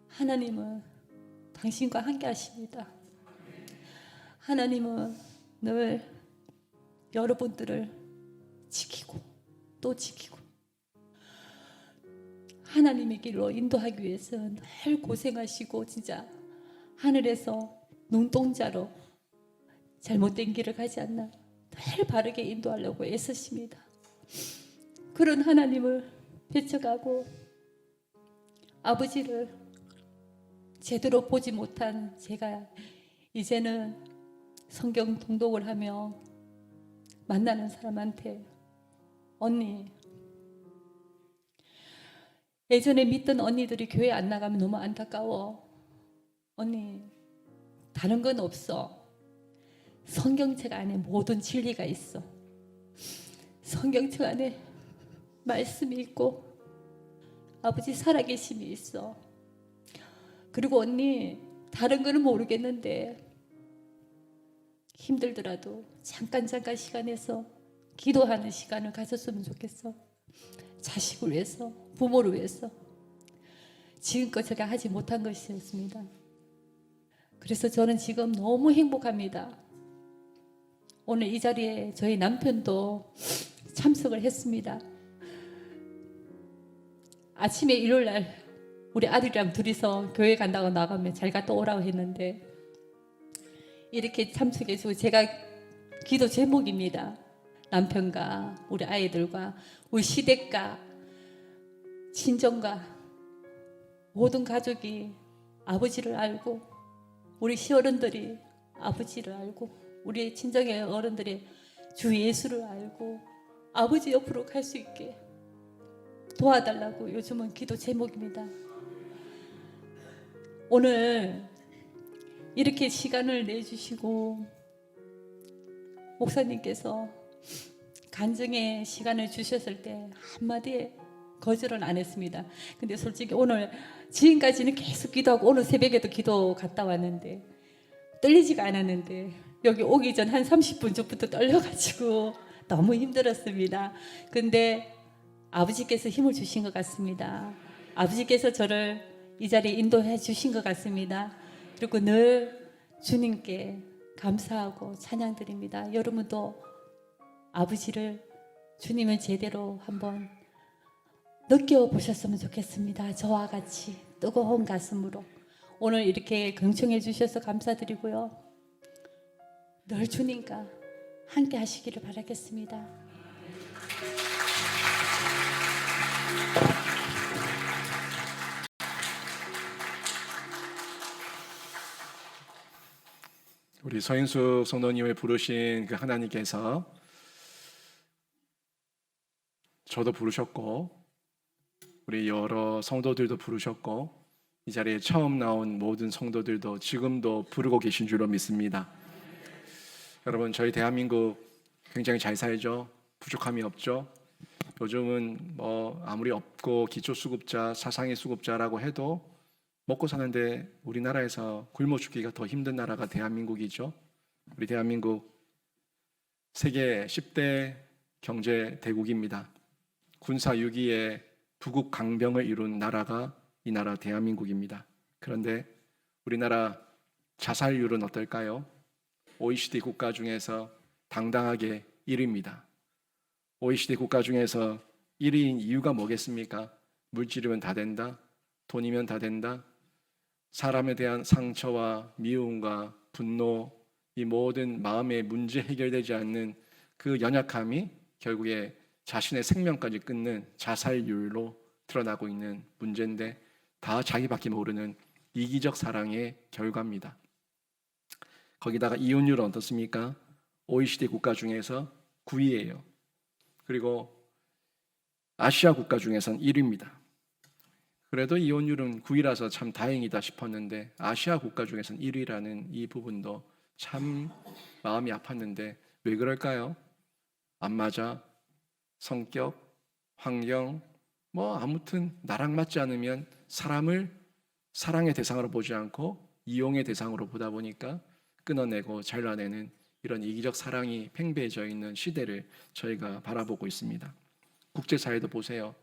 하나님은 당신과 함께 하십니다. 하나님은 늘 여러분들을 지키고 또 지키고 하나님의 길로 인도하기 위해서 늘 고생하시고 진짜 하늘에서 눈동자로 잘못된 길을 가지 않나 늘 바르게 인도하려고 애쓰십니다. 그런 하나님을 배척하고 아버지를 제대로 보지 못한 제가 이제는 성경 통독을 하며 만나는 사람한테 언니 예전에 믿던 언니들이 교회 안 나가면 너무 안타까워. 언니 다른 건 없어. 성경책 안에 모든 진리가 있어. 성경책 안에 말씀이 있고 아버지 살아계심이 있어. 그리고 언니 다른 거는 모르겠는데 힘들더라도 잠깐 시간 내서 기도하는 시간을 가졌으면 좋겠어. 자식을 위해서, 부모를 위해서. 지금껏 제가 하지 못한 것이었습니다. 그래서 저는 지금 너무 행복합니다. 오늘 이 자리에 저희 남편도 참석을 했습니다. 아침에 일요일날 우리 아들이랑 둘이서 교회 간다고 나가면 잘 갔다 오라고 했는데 이렇게 참석해주고, 제가 기도 제목입니다. 남편과 우리 아이들과 우리 시댁과 친정과 모든 가족이 아버지를 알고, 우리 시어른들이 아버지를 알고, 우리 친정의 어른들이 주 예수를 알고 아버지 옆으로 갈 수 있게 도와달라고 요즘은 기도 제목입니다. 오늘 이렇게 시간을 내주시고 목사님께서 간증의 시간을 주셨을 때 한마디 거절은 안 했습니다. 근데 솔직히 오늘 지금까지는 계속 기도하고 오늘 새벽에도 기도 갔다 왔는데 떨리지가 않았는데 여기 오기 전 한 30분 전부터 떨려가지고 너무 힘들었습니다. 근데 아버지께서 힘을 주신 것 같습니다. 아버지께서 저를 이 자리에 인도해 주신 것 같습니다. 그리고 늘 주님께 감사하고 찬양드립니다. 여러분도 아버지를, 주님을 제대로 한번 느껴보셨으면 좋겠습니다. 저와 같이 뜨거운 가슴으로. 오늘 이렇게 경청해 주셔서 감사드리고요. 늘 주님과 함께 하시기를 바라겠습니다. 우리 서인숙 성도님을 부르신 그 하나님께서 저도 부르셨고 우리 여러 성도들도 부르셨고 이 자리에 처음 나온 모든 성도들도 지금도 부르고 계신 줄로 믿습니다. 여러분, 저희 대한민국 굉장히 잘 살죠. 부족함이 없죠. 요즘은 뭐 아무리 없고 기초수급자, 사상의 수급자라고 해도 먹고 사는데 우리나라에서 굶어 죽기가 더 힘든 나라가 대한민국이죠. 우리 대한민국 세계 10대 경제 대국입니다. 군사 6위의 부국 강병을 이룬 나라가 이 나라 대한민국입니다. 그런데 우리나라 자살률은 어떨까요? OECD 국가 중에서 당당하게 1위입니다. OECD 국가 중에서 1위인 이유가 뭐겠습니까? 물질이면 다 된다, 돈이면 다 된다, 사람에 대한 상처와 미움과 분노, 이 모든 마음의 문제 해결되지 않는 그 연약함이 결국에 자신의 생명까지 끊는 자살률로 드러나고 있는 문제인데, 다 자기밖에 모르는 이기적 사랑의 결과입니다. 거기다가 이혼율은 어떻습니까? OECD 국가 중에서 9위예요. 그리고 아시아 국가 중에서는 1위입니다. 그래도 이혼율은 9위라서 참 다행이다 싶었는데 아시아 국가 중에서는 1위라는 이 부분도 참 마음이 아팠는데 왜 그럴까요? 안 맞아, 성격, 환경, 뭐 아무튼 나랑 맞지 않으면 사람을 사랑의 대상으로 보지 않고 이용의 대상으로 보다 보니까 끊어내고 잘라내는 이런 이기적 사랑이 팽배해져 있는 시대를 저희가 바라보고 있습니다. 국제사회도 보세요.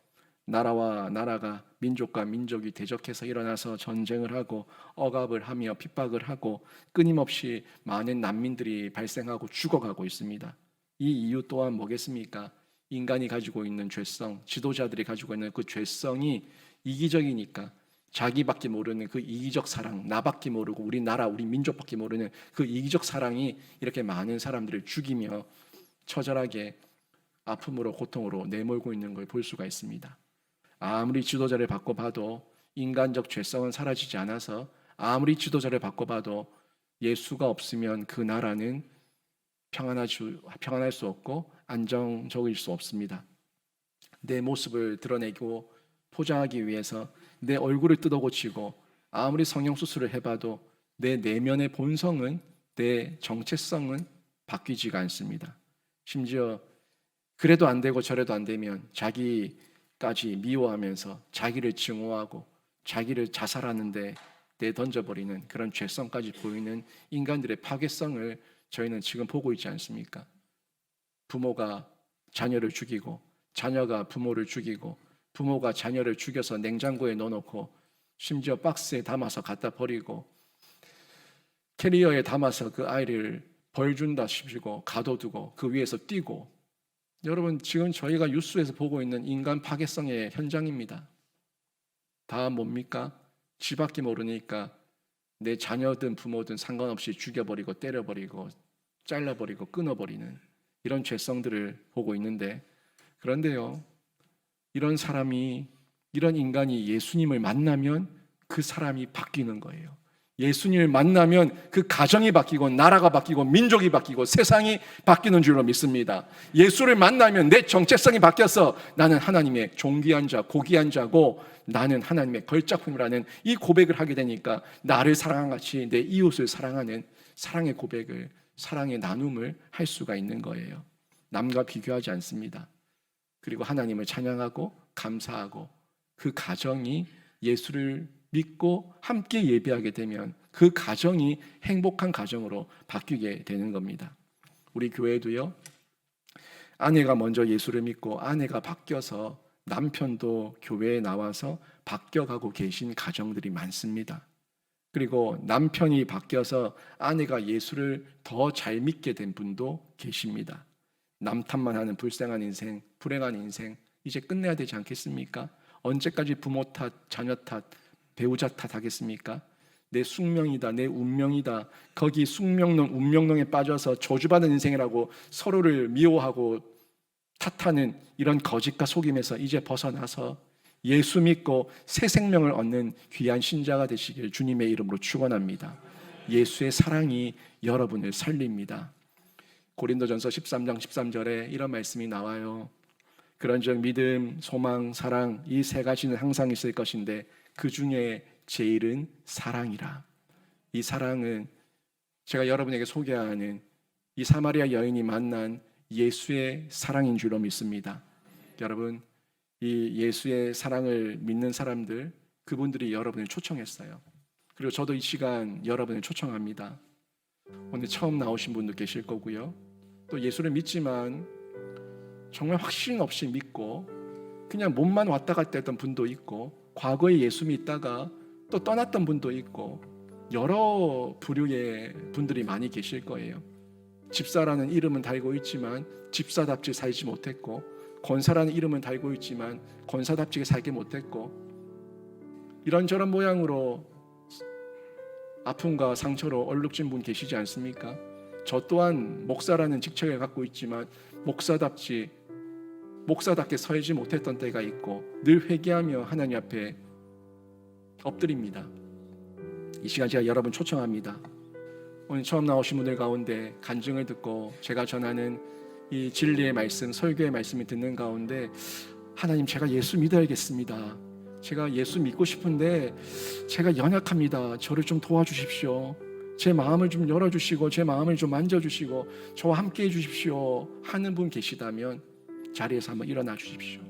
나라와 나라가, 민족과 민족이 대적해서 일어나서 전쟁을 하고 억압을 하며 핍박을 하고 끊임없이 많은 난민들이 발생하고 죽어가고 있습니다. 이 이유 또한 뭐겠습니까? 인간이 가지고 있는 죄성, 지도자들이 가지고 있는 그 죄성이 이기적이니까 자기밖에 모르는 그 이기적 사랑, 나밖에 모르고 우리 나라, 우리 민족밖에 모르는 그 이기적 사랑이 이렇게 많은 사람들을 죽이며 처절하게 아픔으로 고통으로 내몰고 있는 걸 볼 수가 있습니다. 아무리 지도자를 바꿔봐도 인간적 죄성은 사라지지 않아서 아무리 지도자를 바꿔봐도 예수가 없으면 그 나라는 평안할 수 없고 안정적일 수 없습니다. 내 모습을 드러내고 포장하기 위해서 내 얼굴을 뜯어고치고 아무리 성형수술을 해봐도 내 내면의 본성은, 내 정체성은 바뀌지가 않습니다. 심지어 그래도 안 되고 저래도 안 되면 자기까지 미워하면서 자기를 증오하고 자기를 자살하는데 내던져버리는 그런 죄성까지 보이는 인간들의 파괴성을 저희는 지금 보고 있지 않습니까? 부모가 자녀를 죽이고, 자녀가 부모를 죽이고, 부모가 자녀를 죽여서 냉장고에 넣어놓고 심지어 박스에 담아서 갖다 버리고 캐리어에 담아서 그 아이를 벌 준다 싶고 가둬두고 그 위에서 뛰고. 여러분, 지금 저희가 뉴스에서 보고 있는 인간 파괴성의 현장입니다. 다 뭡니까? 쥐밖에 모르니까 내 자녀든 부모든 상관없이 죽여버리고 때려버리고 잘라버리고 끊어버리는 이런 죄성들을 보고 있는데, 그런데요, 이런 사람이, 이런 인간이 예수님을 만나면 그 사람이 바뀌는 거예요. 예수님을 만나면 그 가정이 바뀌고 나라가 바뀌고 민족이 바뀌고 세상이 바뀌는 줄로 믿습니다. 예수를 만나면 내 정체성이 바뀌어서 나는 하나님의 존귀한 자, 고귀한 자고 나는 하나님의 걸작품이라는 이 고백을 하게 되니까 나를 사랑한 같이 내 이웃을 사랑하는 사랑의 고백을, 사랑의 나눔을 할 수가 있는 거예요. 남과 비교하지 않습니다. 그리고 하나님을 찬양하고 감사하고 그 가정이 예수를 믿고 함께 예배하게 되면 그 가정이 행복한 가정으로 바뀌게 되는 겁니다. 우리 교회도요, 아내가 먼저 예수를 믿고 아내가 바뀌어서 남편도 교회에 나와서 바뀌어가고 계신 가정들이 많습니다. 그리고 남편이 바뀌어서 아내가 예수를 더 잘 믿게 된 분도 계십니다. 남 탓만 하는 불쌍한 인생, 불행한 인생 이제 끝내야 되지 않겠습니까? 언제까지 부모 탓, 자녀 탓, 배우자 탓하겠습니까? 내 숙명이다, 내 운명이다, 거기 숙명론, 운명론에 빠져서 저주받은 인생이라고 서로를 미워하고 탓하는 이런 거짓과 속임에서 이제 벗어나서 예수 믿고 새 생명을 얻는 귀한 신자가 되시길 주님의 이름으로 축원합니다. 예수의 사랑이 여러분을 살립니다. 고린도전서 13장 13절에 이런 말씀이 나와요. 그런즉 믿음, 소망, 사랑 이 세 가지는 항상 있을 것인데 그 중에 제일은 사랑이라. 이 사랑은 제가 여러분에게 소개하는 이 사마리아 여인이 만난 예수의 사랑인 줄로 믿습니다. 여러분, 이 예수의 사랑을 믿는 사람들, 그분들이 여러분을 초청했어요. 그리고 저도 이 시간 여러분을 초청합니다. 오늘 처음 나오신 분도 계실 거고요, 또 예수를 믿지만 정말 확신 없이 믿고 그냥 몸만 왔다 갔다 했던 분도 있고, 과거에 예수 믿다가 또 떠났던 분도 있고, 여러 부류의 분들이 많이 계실 거예요. 집사라는 이름은 달고 있지만 집사답게 살지 못했고, 권사라는 이름은 달고 있지만 권사답게 살지 못했고, 이런저런 모양으로 아픔과 상처로 얼룩진 분 계시지 않습니까? 저 또한 목사라는 직책을 갖고 있지만 목사답게 서지 못했던 때가 있고 늘 회개하며 하나님 앞에 엎드립니다. 이 시간 제가 여러분 초청합니다. 오늘 처음 나오신 분들 가운데 간증을 듣고 제가 전하는 이 진리의 말씀, 설교의 말씀을 듣는 가운데 하나님, 제가 예수 믿어야겠습니다. 제가 예수 믿고 싶은데 제가 연약합니다. 저를 좀 도와주십시오. 제 마음을 좀 열어주시고 제 마음을 좀 만져주시고 저와 함께 해주십시오 하는 분 계시다면 자리에서 한번 일어나 주십시오.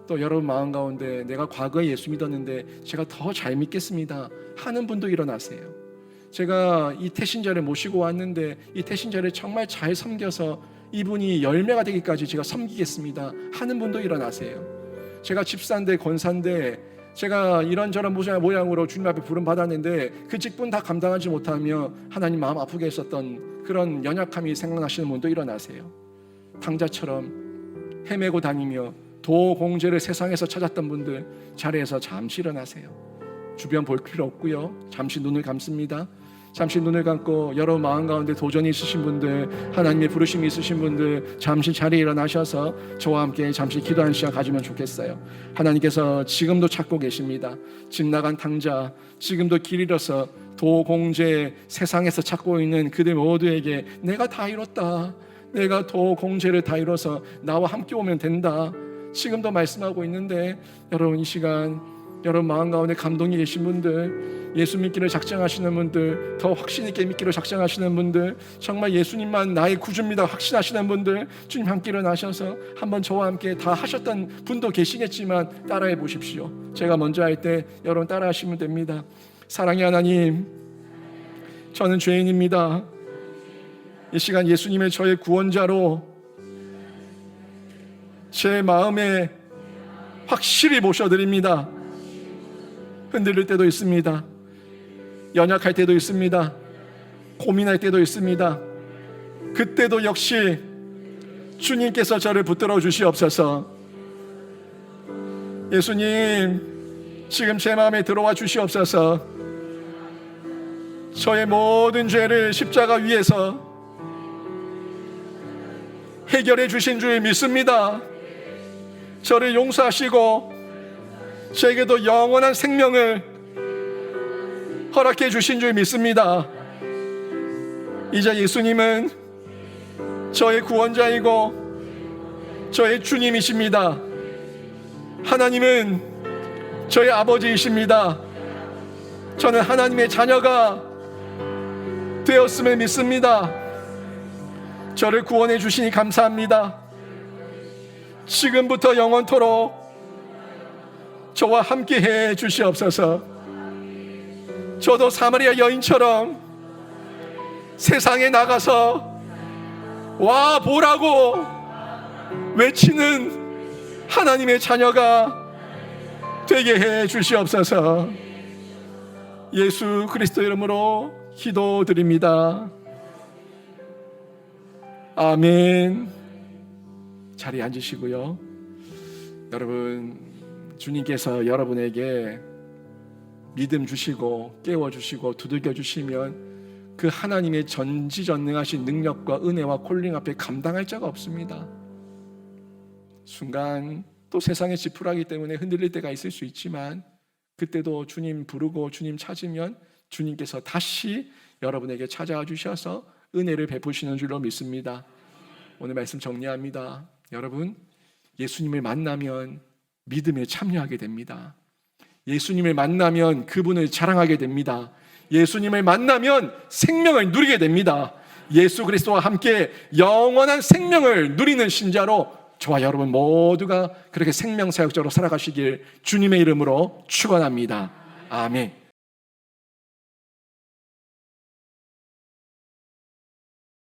또 여러분 마음 가운데 내가 과거에 예수 믿었는데 제가 더 잘 믿겠습니다 하는 분도 일어나세요. 제가 이 태신자를 모시고 왔는데 이 태신자를 정말 잘 섬겨서 이분이 열매가 되기까지 제가 섬기겠습니다 하는 분도 일어나세요. 제가 집사인데 권사인데 제가 이런저런 모양으로 주님 앞에 부름 받았는데 그 직분 다 감당하지 못하며 하나님 마음 아프게 했었던 그런 연약함이 생각나시는 분도 일어나세요. 탕자처럼 헤매고 다니며 도공제를 세상에서 찾았던 분들 자리에서 잠시 일어나세요. 주변 볼 필요 없고요, 잠시 눈을 감습니다. 잠시 눈을 감고 여러분 마음 가운데 도전이 있으신 분들, 하나님의 부르심이 있으신 분들 잠시 자리에 일어나셔서 저와 함께 잠시 기도하는 시간 가지면 좋겠어요. 하나님께서 지금도 찾고 계십니다. 집 나간 탕자, 지금도 길 잃어서 도공제 세상에서 찾고 있는 그들 모두에게 내가 다 이뤘다, 내가 도공제를 다 이뤄서 나와 함께 오면 된다, 지금도 말씀하고 있는데 여러분 이 시간 여러분 마음 가운데 감동이 계신 분들, 예수 믿기를 작정하시는 분들, 더 확신 있게 믿기로 작정하시는 분들, 정말 예수님만 나의 구주입니다 확신하시는 분들, 주님 함께 일어나셔서 한번 저와 함께 다 하셨던 분도 계시겠지만 따라해 보십시오. 제가 먼저 할 때 여러분 따라 하시면 됩니다. 사랑의 하나님, 저는 죄인입니다. 이 시간 예수님의 저의 구원자로 제 마음에 확실히 모셔드립니다. 흔들릴 때도 있습니다. 연약할 때도 있습니다. 고민할 때도 있습니다. 그때도 역시 주님께서 저를 붙들어 주시옵소서. 예수님, 지금 제 마음에 들어와 주시옵소서. 저의 모든 죄를 십자가 위에서 해결해 주신 줄 믿습니다. 저를 용서하시고 저에게도 영원한 생명을 허락해 주신 줄 믿습니다. 이제 예수님은 저의 구원자이고 저의 주님이십니다. 하나님은 저의 아버지이십니다. 저는 하나님의 자녀가 되었음을 믿습니다. 저를 구원해 주시니 감사합니다. 지금부터 영원토록 저와 함께 해 주시옵소서. 저도 사마리아 여인처럼 세상에 나가서 와 보라고 외치는 하나님의 자녀가 되게 해 주시옵소서. 예수 그리스도 이름으로 기도드립니다. 아멘. 자리에 앉으시고요. 여러분, 주님께서 여러분에게 믿음 주시고 깨워 주시고 두들겨 주시면 그 하나님의 전지전능하신 능력과 은혜와 콜링 앞에 감당할 자가 없습니다. 순간 또 세상의 지푸라기 때문에 흔들릴 때가 있을 수 있지만 그때도 주님 부르고 주님 찾으면 주님께서 다시 여러분에게 찾아와 주셔서 은혜를 베푸시는 줄로 믿습니다. 오늘 말씀 정리합니다. 여러분, 예수님을 만나면 믿음에 참여하게 됩니다. 예수님을 만나면 그분을 자랑하게 됩니다. 예수님을 만나면 생명을 누리게 됩니다. 예수 그리스도와 함께 영원한 생명을 누리는 신자로 저와 여러분 모두가 그렇게 생명사역자로 살아가시길 주님의 이름으로 축원합니다. 아멘.